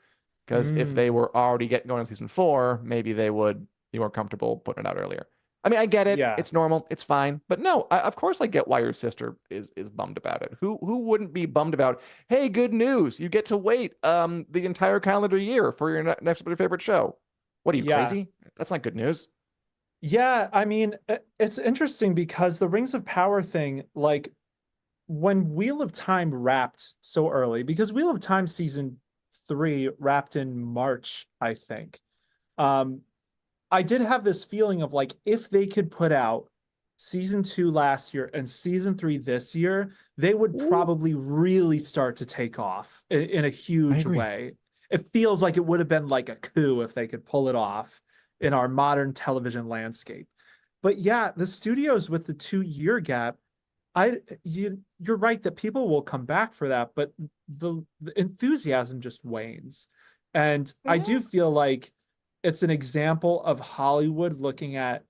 Because if they Mm, were already getting going on season 4, maybe they would be more comfortable putting it out earlier. I mean, I get it. yeah. It's normal. It's fine. But no, of course I get why your sister is bummed about it. Who wouldn't be bummed about, hey, good news. You get to wait the entire calendar year for your next favorite show. What are you, Yeah. crazy? That's not good news. Yeah, I mean, it's interesting because the Rings of Power thing, like when Wheel of Time wrapped so early, because Wheel of Time season 3 wrapped in March, I think. Um, I did have this feeling of like if they could put out season 2 last year and season 3 this year, they would Ooh, probably really start to take off in a I huge agree. way. It feels like it would have been like a coup if they could pull it off in our modern television landscape. But yeah, the studios with the 2 year gap, you're right that people will come back for that, but the enthusiasm just wanes. And I do Mhm. feel like it's an example of Hollywood looking at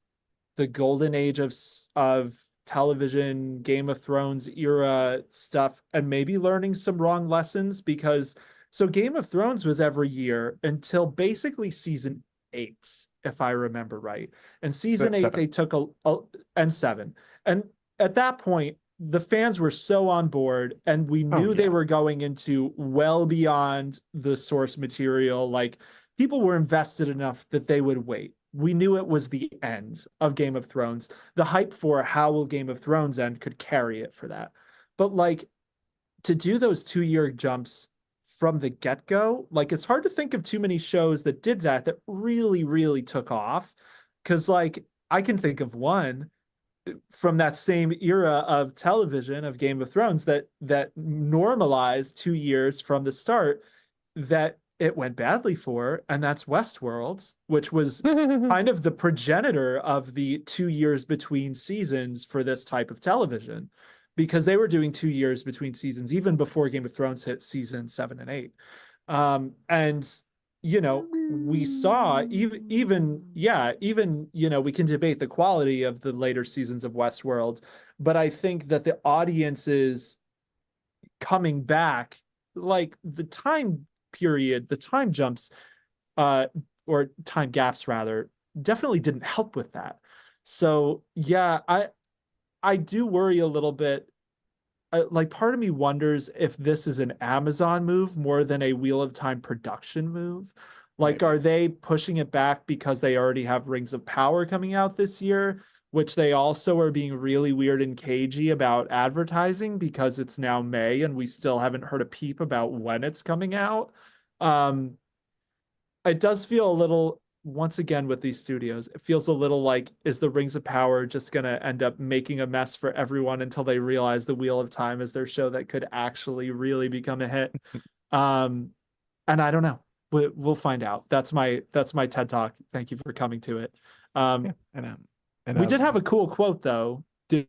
the golden age of television, Game of Thrones era stuff, and maybe learning some wrong lessons because so Game of Thrones was every year until basically season 8, if I remember right. And season 8, Seven. they took a and 7. And at that point, the fans were so on board, and we Oh knew they yeah. were going into well beyond the source material. Like people were invested enough that they would wait. We knew it was the end of Game of Thrones. The hype for how will Game of Thrones end could carry it for that. But like to do those 2 year jumps from the get go, like it's hard to think of too many shows that did that really, really took off. Cause like I can think of one from that same era of television of Game of Thrones that normalized 2 years from the start that it went badly for, and that's Westworld, which was kind of the progenitor of the 2 years between seasons for this type of television, because they were doing 2 years between seasons even before Game of Thrones hit season 7 and 8. And we saw even we can debate the quality of the later seasons of Westworld, but I think that the audience is coming back, like the time period, the time jumps, uh, or time gaps rather, definitely didn't help with that. So yeah, I do worry a little bit like part of me wonders if this is an Amazon move more than a Wheel of Time production move. Like, Maybe. are they pushing it back because they already have Rings of Power coming out this year, which they also are being really weird and cagey about advertising because it's now May and we still haven't heard a peep about when it's coming out. Um, it does feel a little, once again with these studios, it feels a little like, is the Rings of Power just gonna end up making a mess for everyone until they realize the Wheel of Time is their show that could actually really become a hit? Um, and I don't know. We'll find out. That's my TED Talk. Thank you for coming to it. Yeah. Um, And we did have a cool quote though. Do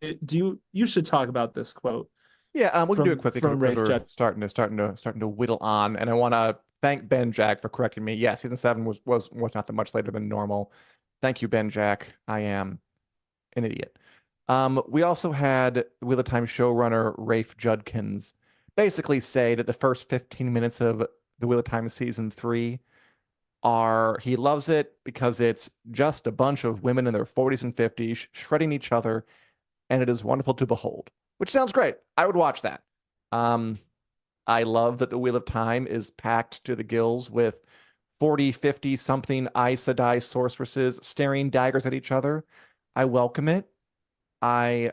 you should talk about this quote Yeah, we can do it quickly from because Rafe we're Judd. starting to whittle on, and I want to thank Ben Jack for correcting me. Yeah, season seven was not that much later than normal. Thank you, Ben Jack. I am an idiot. We also had Wheel of Time showrunner Rafe Judkins basically say that the first 15 minutes of the Wheel of Time season three are he loves it because it's just a bunch of women in their 40s and 50s shredding each other and it is wonderful to behold, which sounds great. I would watch that. Um, I love that the Wheel of Time is packed to the gills with 40, 50 something Aes Sedai sorceresses staring daggers at each other. I welcome it. I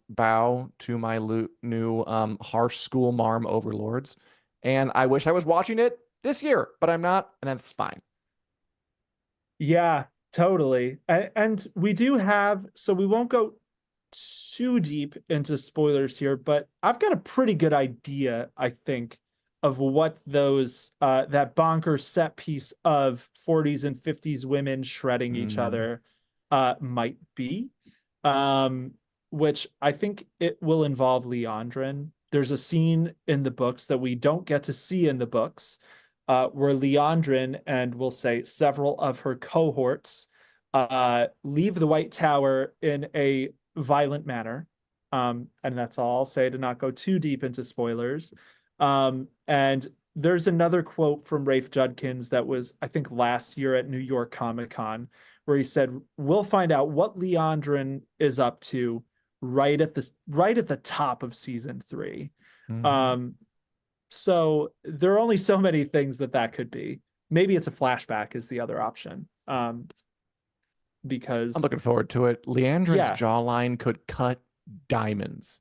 bow to my new harsh school marm overlords. And I wish I was watching it this year, but I'm not, and that's fine. Yeah, totally. And we do have, so we won't go too deep into spoilers here, but I've got a pretty good idea, I think, of what those that bonker set piece of 40s and 50s women shredding each Mm, other might be. Um, which I think it will involve Leandrin. There's a scene in the books that we don't get to see in the books, where Leandrin and we'll say several of her cohorts leave the White Tower in a violent manner. And that's all I'll say to not go too deep into spoilers. And there's another quote from Rafe Judkins that was, I think, last year at New York Comic Con, where he said, "We'll find out what Leandrin is up to right at the top of season three." mhm. Um, so there are only so many things that could be. Maybe it's a flashback is the other option. I'm Because looking forward to it. Leandrin's yeah, jawline could cut diamonds.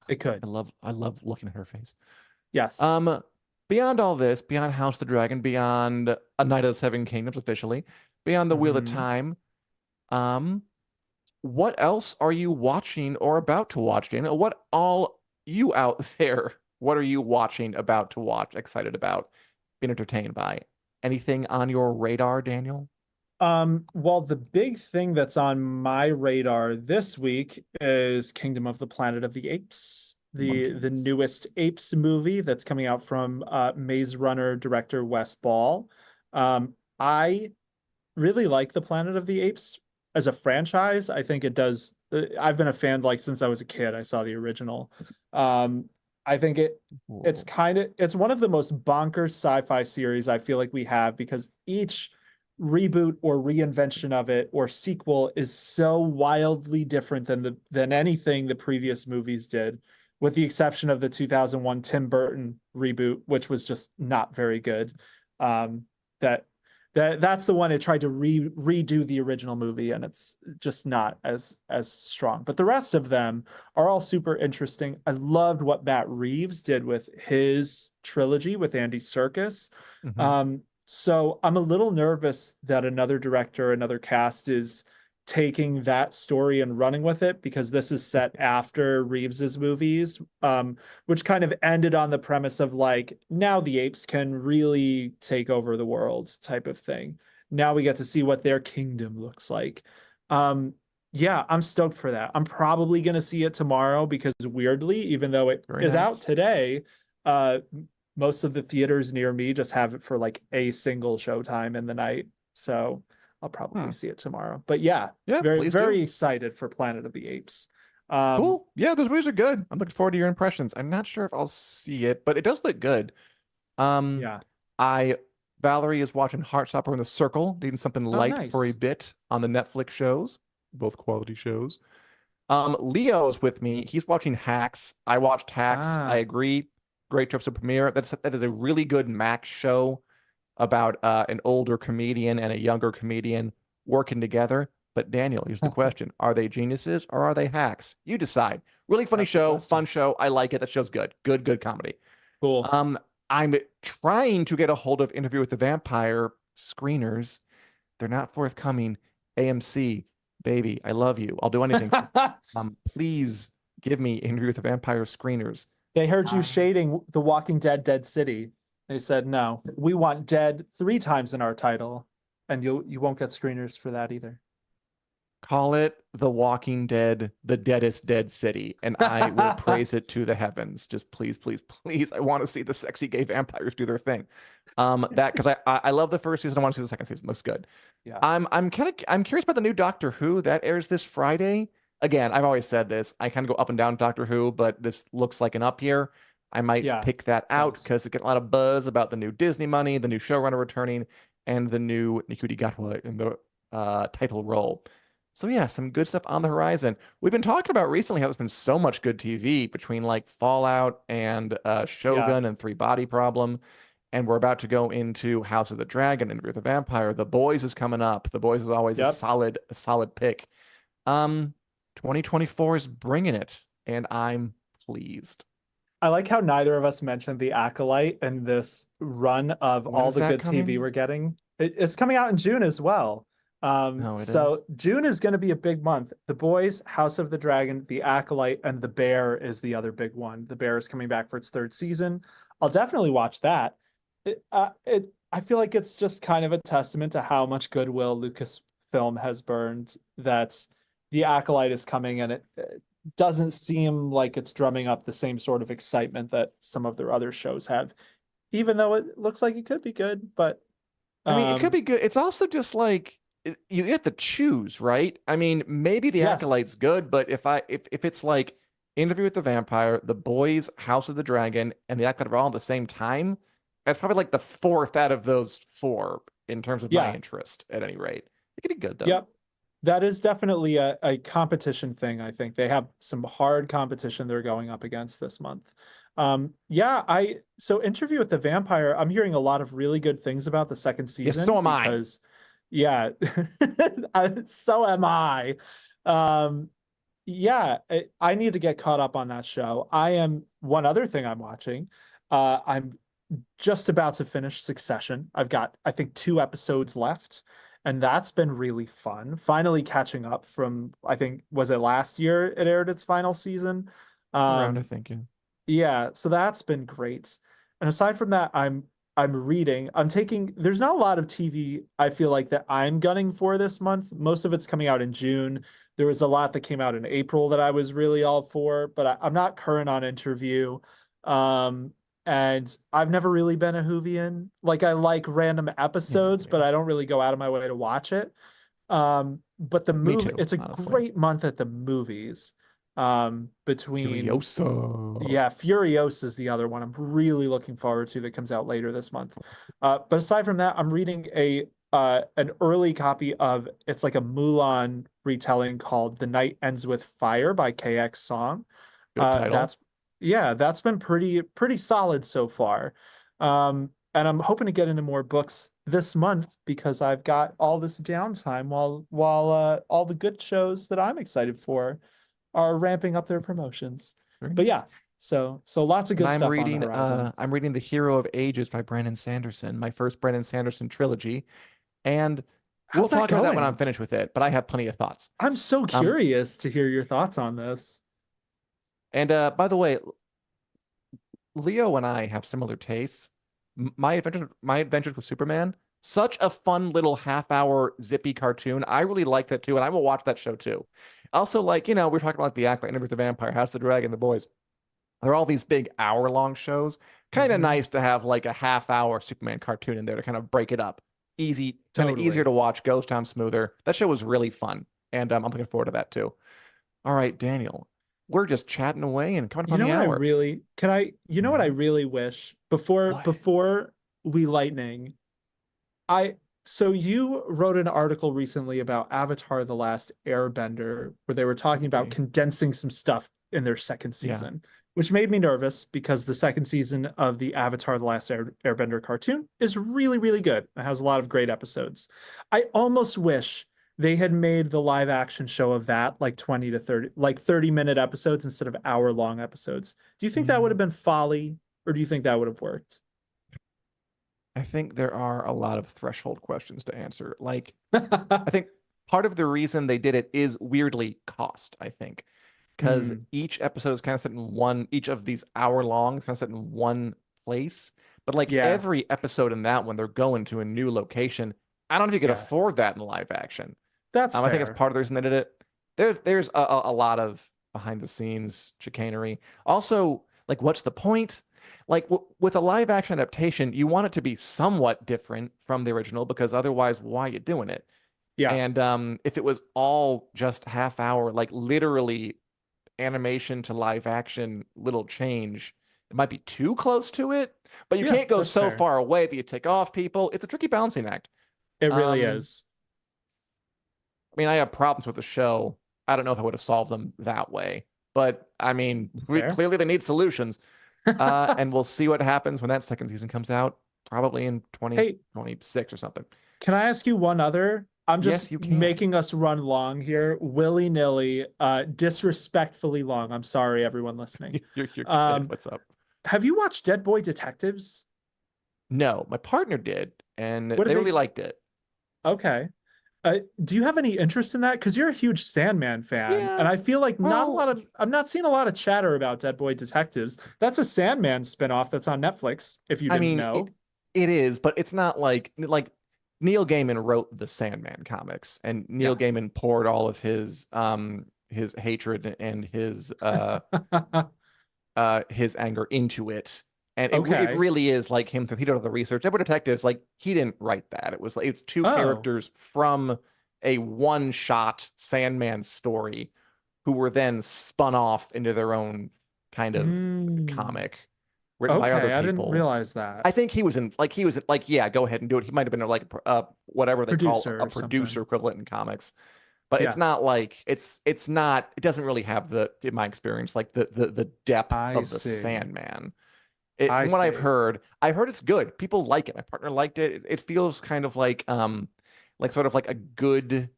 it could. I love looking at her face. Yes. Um, Beyond all this, beyond House of the Dragon, beyond A Knight of the Seven Kingdoms officially, beyond the Wheel of Hmm. Time, um, what else are you watching or about to watch, Daniel? What all you out there? What are you watching, about to watch, excited about, being entertained by? Anything on your radar, Daniel? Well, the big thing that's on my radar this week is Kingdom of the Planet of the Apes, the Monkeys. newest Apes movie that's coming out from Maze Runner director Wes Ball. I really like the Planet of the Apes as a franchise. I think it does. I've been a fan like since I was a kid. I saw the original. Um, I think Ooh. it's one of the most bonkers sci-fi series I feel like we have because each reboot or reinvention of it or sequel is so wildly different than anything the previous movies did, with the exception of the 2001 Tim Burton reboot, which was just not very good. That that's the one it tried to redo the original movie and it's just not as strong, but the rest of them are all super interesting. I loved what Matt Reeves did with his trilogy with Andy Serkis. Hmm. So I'm a little nervous that another director, another cast is taking that story and running with it because this is set after Reeves's movies, which kind of ended on the premise of like, now the apes can really take over the world type of thing. Now we get to see what their kingdom looks like. Um, yeah, I'm stoked for that. I'm probably going to see it tomorrow because weirdly, even though it Very is out nice. today, uh, most of the theaters near me just have it for like a single showtime in the night. So I'll probably Hmm. see it tomorrow. But yeah, Yeah, very, please do. very excited for Planet of the Apes. Um, Cool. Yeah, those movies are good. I'm looking forward to your impressions. I'm not sure if I'll see it, but it does look good. Um, yeah. I Valerie is watching Heartstopper in the Circle, needing something Oh, light for a nice. bit on the Netflix shows, both quality shows. Leo's with me. He's watching Hacks. I watched Hacks. I Ah, agree. Great trips to premiere. That is a really good Max show about an older comedian and a younger comedian working together. But Daniel, here's the question. Are they geniuses or are they hacks? You decide. Really funny that's the show, fun question. show. I like it. That show's good. Good comedy. Cool. Um, I'm trying to get a hold of Interview with the Vampire screeners. They're not forthcoming. AMC, baby, I love you. I'll do anything for you. Please give me Interview with the Vampire screeners. They heard you Um, shading The Walking Dead, Dead City. They said, no, we want dead 3 times in our title, and you won't get screeners for that either. Call it The Walking Dead, the deadest dead city, and I will praise it to the heavens. Just please, please, please. I want to see the sexy gay vampires do their thing. That because I love the first season. I want to see the second season. Looks good. Yeah. I'm curious about the new Doctor Who that airs this Friday. Again, I've always said this. I kind of go up and down Doctor Who, but this looks like an up year. I might Yeah, pick that out does. because it's getting a lot of buzz about the new Disney money, the new showrunner returning, and the new Ncuti Gatwa in the title role. So yeah, some good stuff on the horizon. We've been talking about recently how there's been so much good TV between like Fallout and Yeah. Shogun and Three Body Problem, and we're about to go into House of the Dragon and Interview with the Vampire. The Boys is coming up. The Boys is always Yep. a solid pick. Um, 2024 is bringing it, and I'm pleased. I like how neither of us mentioned The Acolyte and this run of When all is the that good TV coming? we're getting. It's coming out in June as well. No, it is. So June is going to be a big month. The Boys, House of the Dragon, The Acolyte, and The Bear is the other big one. The Bear is coming back for its 3rd season. I'll definitely watch that. I feel like it's just kind of a testament to how much goodwill Lucasfilm has burned that The Acolyte is coming, and it doesn't seem like it's drumming up the same sort of excitement that some of their other shows have, even though it looks like it could be good. But I mean, it could um, be good. It's also just like you get to choose, right? I mean, maybe the yes, Acolyte's good, but if it's like Interview with the Vampire, The Boys, House of the Dragon, and the Acolyte are all at the same time, that's probably like the fourth out of those four in terms of my yeah, interest, at any rate. It could be good though. yep. That is definitely a competition thing. I think they have some hard competition they're going up against this month. Yeah, I so Interview with the Vampire, I'm hearing a lot of really good things about the second Yes, season so am I. because yeah, so am I. Um, yeah, I need to get caught up on that show. I am one other thing I'm watching. I'm just about to finish Succession. I've got, I think, 2 episodes left, and that's been really fun. Finally catching up from, I think, was it last year it aired its final season? Around, I Um, think. Yeah. yeah, so that's been great. And aside from that, I'm reading. I'm taking there's not a lot of TV I feel like that I'm gunning for this month. Most of it's coming out in June. There was a lot that came out in April that I was really all for, but I'm not current on Interview. Um, and I've never really been a Whovian. Like I like random Yeah, episodes, but yeah. I don't really go out of my way to watch it. But the Me movie, too, it's a honestly. great month at the movies. Between Furiosa. yeah, Furios is the other one I'm really looking forward to that comes out later this month. But aside from that, I'm reading a an early copy of it's like a Mulan retelling called The Night Ends with Fire by KX Song. Good title. That's yeah, that's been pretty solid so far. And I'm hoping to get into more books this month because I've got all this downtime while all the good shows that I'm excited for are ramping up their promotions. Very But nice. yeah, so lots of And good stuff on the horizon. I'm reading The Hero of Ages by Brandon Sanderson, my first Brandon Sanderson trilogy. And we'll How's that talk about that when I'm going? finished with it, but I have plenty of thoughts. I'm so Um, curious to hear your thoughts on this. and by the way, Leo and I have similar tastes. My adventures with Superman, such a fun little half-hour zippy cartoon. I really like that too, and I will watch that show too. Also, like, we're talking about like the Acolyte, Interview with the Vampire, House of the Dragon, The Boys. They're all these big hour-long shows. Kind of Hmm. nice to have like a half-hour Superman cartoon in there to kind of break it up. Easy, kind of easier Totally. to watch, goes down smoother. That show was really fun, and I'm looking forward to that too. All right, Daniel, we're just chatting away and coming up You on know the what I hour. really can I you know what I Yeah. really wish before What? before we lightning, I So you wrote an article recently about Avatar: The Last Airbender, where they were talking about Okay. condensing some stuff in their second Yeah. season, which made me nervous because the second season of the Avatar: The Last Airbender cartoon is really, really good. It has a lot of great episodes. I almost wish they had made the live action show of that like 20 to 30, like 30-minute episodes instead of hour-long episodes. Do you think that would Mm, have been folly, or do you think that would have worked? I think there are a lot of threshold questions to answer. Like, I think part of the reason they did it is weirdly cost, I think, because Hmm. each episode is kind of set in one, each of these hour long is kind of set in one place. But like Yeah, every episode in that one, they're going to a new location. I don't know if you could yeah, afford that in live action. that's I think it's fair. part of the reason they did it. There's a lot of behind the scenes chicanery. Also, like, what's the point? Like with a live action adaptation, you want it to be somewhat different from the original because otherwise, why are you doing it? Yeah. And if it was all just half hour, like literally animation to live action, little change, it might be too close to it. But you Yeah, can't go that's so fair. far away that you take off people. It's a tricky balancing act. It really Um, is. I mean, I have problems with the show. I don't know if I would have solved them that way, but I mean, Fair. clearly they need solutions. And we'll see what happens when that second season comes out, probably in Hey, 2026 or something. can I ask you one other? I'm just Yes, you can. making us run long here, willy-nilly, disrespectfully long. I'm sorry, everyone listening. You're good. Um, What's up? have you watched Dead Boy Detectives? No, my partner did, and What they did really they? liked it. Okay. Do you have any interest in that? Because you're a huge Sandman fan, Yeah, and I feel like not a well, lot of I'm not seeing a lot of chatter about Dead Boy Detectives. That's a Sandman spinoff that's on Netflix, if you I didn't mean, know. it is, but it's not like Neil Gaiman wrote the Sandman comics, and Neil Yeah. Gaiman poured all of his hatred and his anger into it. And it Okay. really is like him because he did all the research. Edward Detectives, like he didn't write that. It was like it's two Oh. characters from a one-shot Sandman story who were then spun off into their own kind of Mm. comic written by other Okay, I didn't people. realize that. I think he was in, yeah, go ahead and do it. He might have been like whatever they call Producer a or producer something. equivalent in comics, but it's Yeah, not like it's not it doesn't really have the in my experience like the depth I of the see. Sandman. I From what see. I've heard it's good. People like it. My partner liked it. It feels kind of like sort of like a good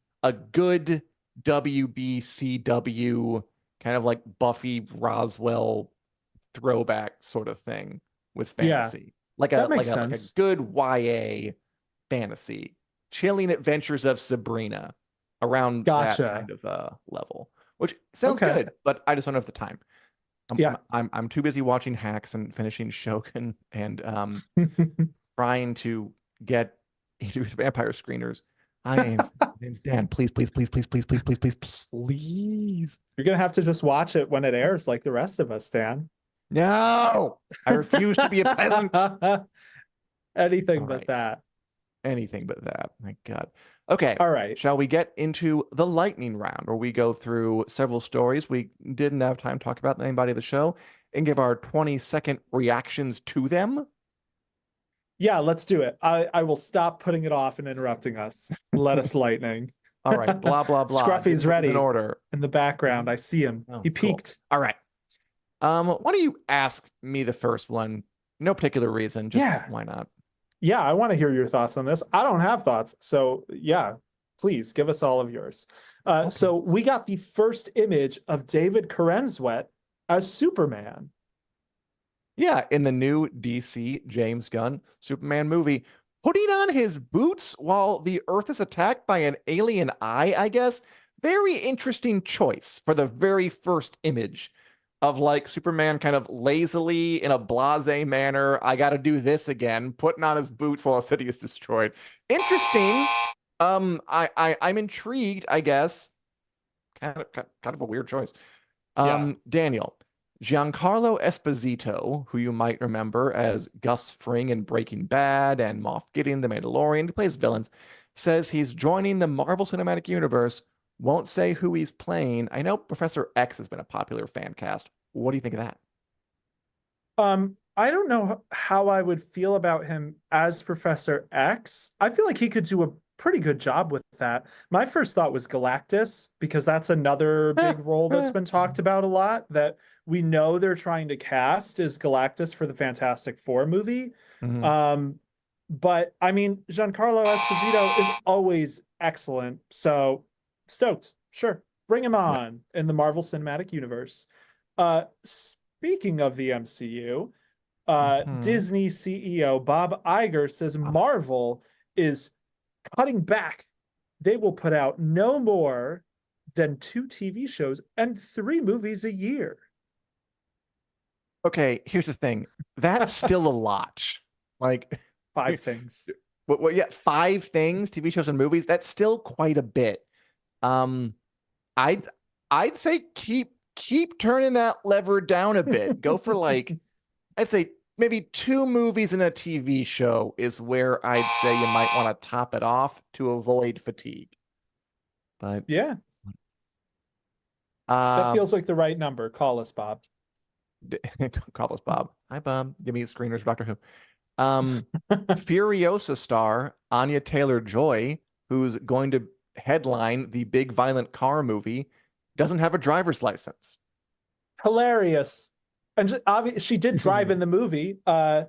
WBCW kind of like Buffy Roswell throwback sort of thing with Yeah, fantasy. Like that a like makes a like a sense. good YA fantasy. Chilling Adventures of Sabrina around that Gotcha. kind of level. Which sounds Okay. good, but I just don't have the time. Yeah. I'm too busy watching Hacks and finishing Shogun and trying to get into vampire screeners. Hi, name's Dan. Please, please, please, please, please, please, please, please, please. You're gonna have to just watch it when it airs like the rest of us, Dan. No, I refuse to be a peasant. Anything All but right. that. Anything but that. My God. Okay. All right. Shall we get into the lightning round where we go through several stories we didn't have time to talk about in anybody of the show and give our 20-second reactions to them? Yeah, let's do it. I will stop putting it off and interrupting us. Let us lightning. All right. Blah, blah, blah. Give Scruffy's things in ready order. in the background. I see him. Oh, He cool. peeked. All right. Why don't you ask me the first one? No particular reason, just Yeah. why not? Yeah, I want to hear your thoughts on this. I don't have thoughts. So, yeah, please give us all of yours. Okay. So, we got the first image of David Corenswet as Superman. Yeah, in the new DC James Gunn Superman movie, putting on his boots while the Earth is attacked by an alien eye, I guess. Very interesting choice for the very first image of like Superman kind of lazily in a blasé manner. I got to do this again, putting on his boots while a city is destroyed. Interesting. I'm intrigued, I guess. Kind of a weird choice. Yeah. Daniel, Giancarlo Esposito, who you might remember as Gus Fring in Breaking Bad and Moff Gideon, The Mandalorian, he plays villains, says he's joining the Marvel Cinematic Universe. Won't say who he's playing. I know Professor X has been a popular fan cast. What do you think of that? I don't know how I would feel about him as Professor X. I feel like he could do a pretty good job with that. My first thought was Galactus, because that's another big role that's been talked about a lot that we know they're trying to cast is Galactus for the Fantastic Four movie. Mhm. Um, but I mean, Giancarlo Esposito is always excellent. So stoked. Sure. Bring him Yeah. on in the Marvel Cinematic Universe. Speaking of the MCU, Mhm. Disney CEO Bob Iger says Ah, Marvel is cutting back. They will put out no more than 2 TV shows and 3 movies a year. okay, here's the thing. That's still a lot. Like, 5 things. yeah, 5 things, TV shows and movies. That's still quite a bit. Um, I'd I'd say keep turning that lever down a bit. Go for like I'd say maybe 2 movies and a TV show is where I'd say you might want to top it off to avoid fatigue. But Yeah, that uh feels like the right number. Call us, Bob. call us Bob. Hi Bob. Give me screeners for Doctor Who. Furiosa star Anya Taylor-Joy, who's going to headline the big violent car movie, doesn't have a driver's license. Hilarious. And obviously, she did drive in the movie. So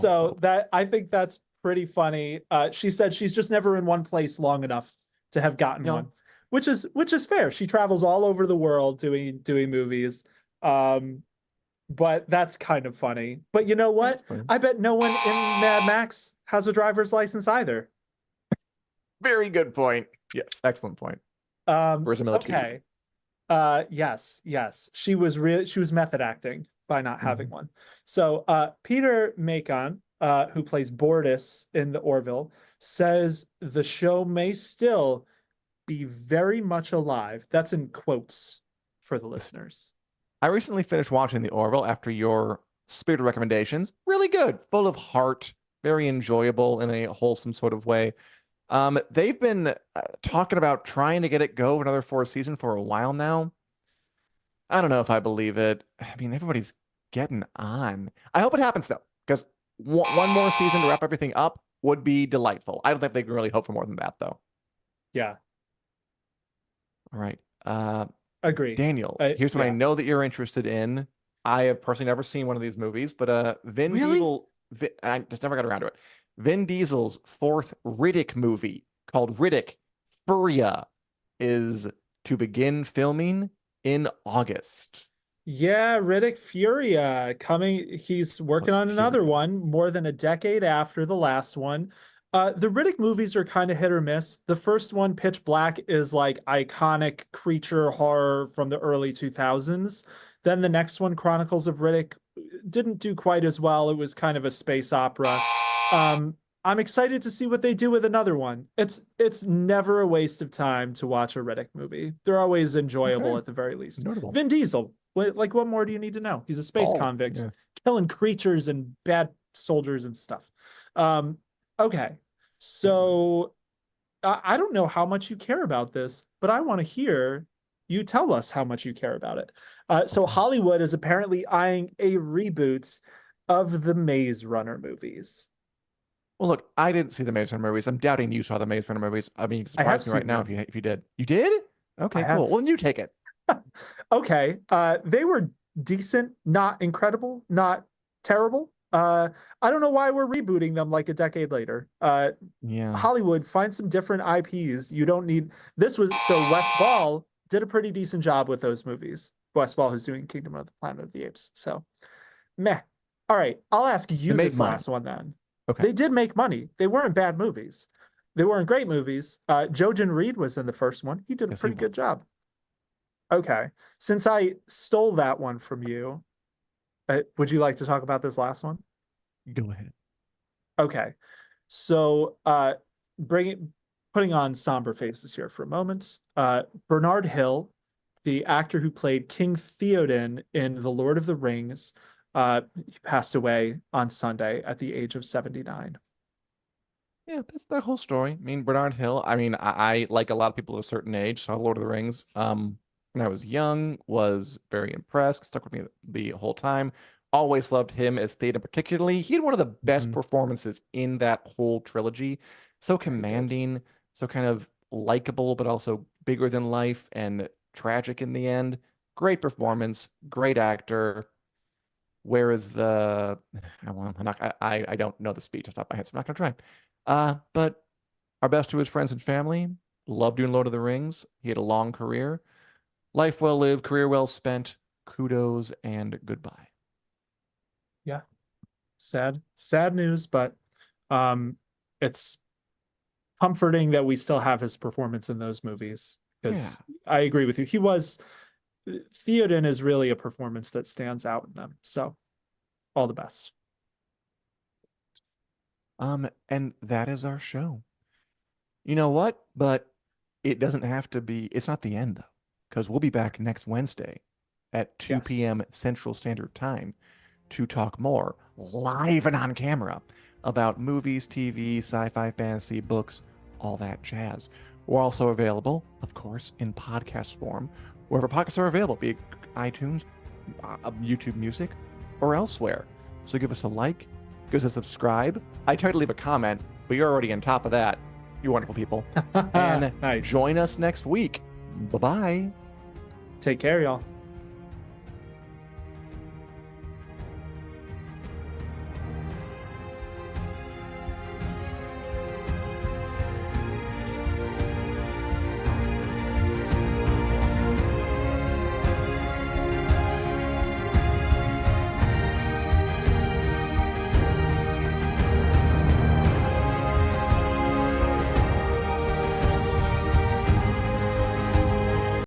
Oh, that I think that's pretty funny. She said she's just never in one place long enough to have gotten yeah, one, which is fair. She travels all over the world doing movies. Um, but that's kind of funny. But you know that's what? funny. I bet no one in Mad Max has a driver's license either. Very good point. Yes, excellent point. Verisimilitude. Okay. Yes, yes. She was method acting by not having Mhm. one. So Peter Macon, who plays Bordis in the Orville, says the show may still be very much alive. That's in quotes for the Listen, listeners. I recently finished watching The Orville after your spirited recommendations. Really good, full of heart, very enjoyable in a wholesome sort of way. They've been talking about trying to get it go another fourth season for a while now. I don't know if I believe it. I mean, everybody's getting on. I hope it happens though, because one more season to wrap everything up would be delightful. I don't think they can really hope for more than that though. Yeah, All right. agree. Daniel, here's what I Yeah. know that you're interested in. I have personally never seen one of these movies, but Vin Really? Diesel, I just never got around to it. Vin Diesel's fourth Riddick movie called Riddick Furia is to begin filming in August. Yeah, Riddick Furia coming. He's working Was on another Furia. one more than a decade after the last one. The Riddick movies are kind of hit or miss. The first one, Pitch Black, is like iconic creature horror from the early 2000s. Then the next one, Chronicles of Riddick, didn't do quite as well. It was kind of a space opera. Um, I'm excited to see what they do with another one. It's never a waste of time to watch a Riddick movie. They're always enjoyable Okay, at the very least. notable. Vin Diesel, like what more do you need to know? He's a space Oh, convict, yeah. killing creatures and bad soldiers and stuff. Um, okay, Can't wait. so I don't know how much you care about this, but I want to hear you tell us how much you care about it. So Okay. Hollywood is apparently eyeing a reboot of the Maze Runner movies. Well, look, I didn't see the Maze Runner movies. I'm doubting you saw the Maze Runner movies. I mean, you can I have surprise me right seen now them. if you did. You did? I Okay, cool. have. Well, then you take it. Okay. They were decent, not incredible, not terrible. I don't know why we're rebooting them like a decade later. Yeah. Hollywood, find some different IPs. You don't need this was so Wes Ball did a pretty decent job with those movies. Wes Ball, who's doing Kingdom of the Planet of the Apes. So meh. All right, I'll ask They you made this money. last one then. Okay. They did make money. They weren't bad movies. They weren't great movies. Jojen Reed was in the first one. He did a Yes, he pretty good was. job. Okay. Since I stole that one from you, would you like to talk about this last one? Go ahead. Okay. So, bringing putting on somber faces here for a moment. Bernard Hill, the actor who played King Theoden in The Lord of the Rings, he passed away on Sunday at the age of 79. Yeah, that's the whole story. I mean, Bernard Hill. I mean, I like a lot of people at a certain age, saw Lord of the Rings. When I was young, was very impressed, stuck with me the whole time. Always loved him as Theoden particularly. He had one of the best Mhm. performances in that whole trilogy. So He did. commanding, so kind of likable, but also bigger than life and tragic in the end. Great performance, great actor. Where is the? Well, I'm not. I don't know the speech off the top of my head, so I'm not gonna try. But our best to his friends and family. Loved doing Lord of the Rings. He had a long career. Life well lived, career well spent. Kudos and goodbye. Yeah. Sad news, but um, it's comforting that we still have his performance in those movies Yeah. because I agree with you. Theoden is really a performance that stands out in them. So all the best. And that is our show. You know what? But it doesn't have to be, it's not the end though, because we'll be back next Wednesday at 2 Yes. p.m. Central Standard Time to talk more live and on camera about movies, TV, sci-fi, fantasy, books, all that jazz. We're also available, of course, in podcast form, wherever podcasts are available, be it iTunes, YouTube Music, or elsewhere. So give us a like, give us a subscribe. I tried to leave a comment, but you're already on top of that. You wonderful people. And Nice. join us next week. Bye-bye. Take care, y'all.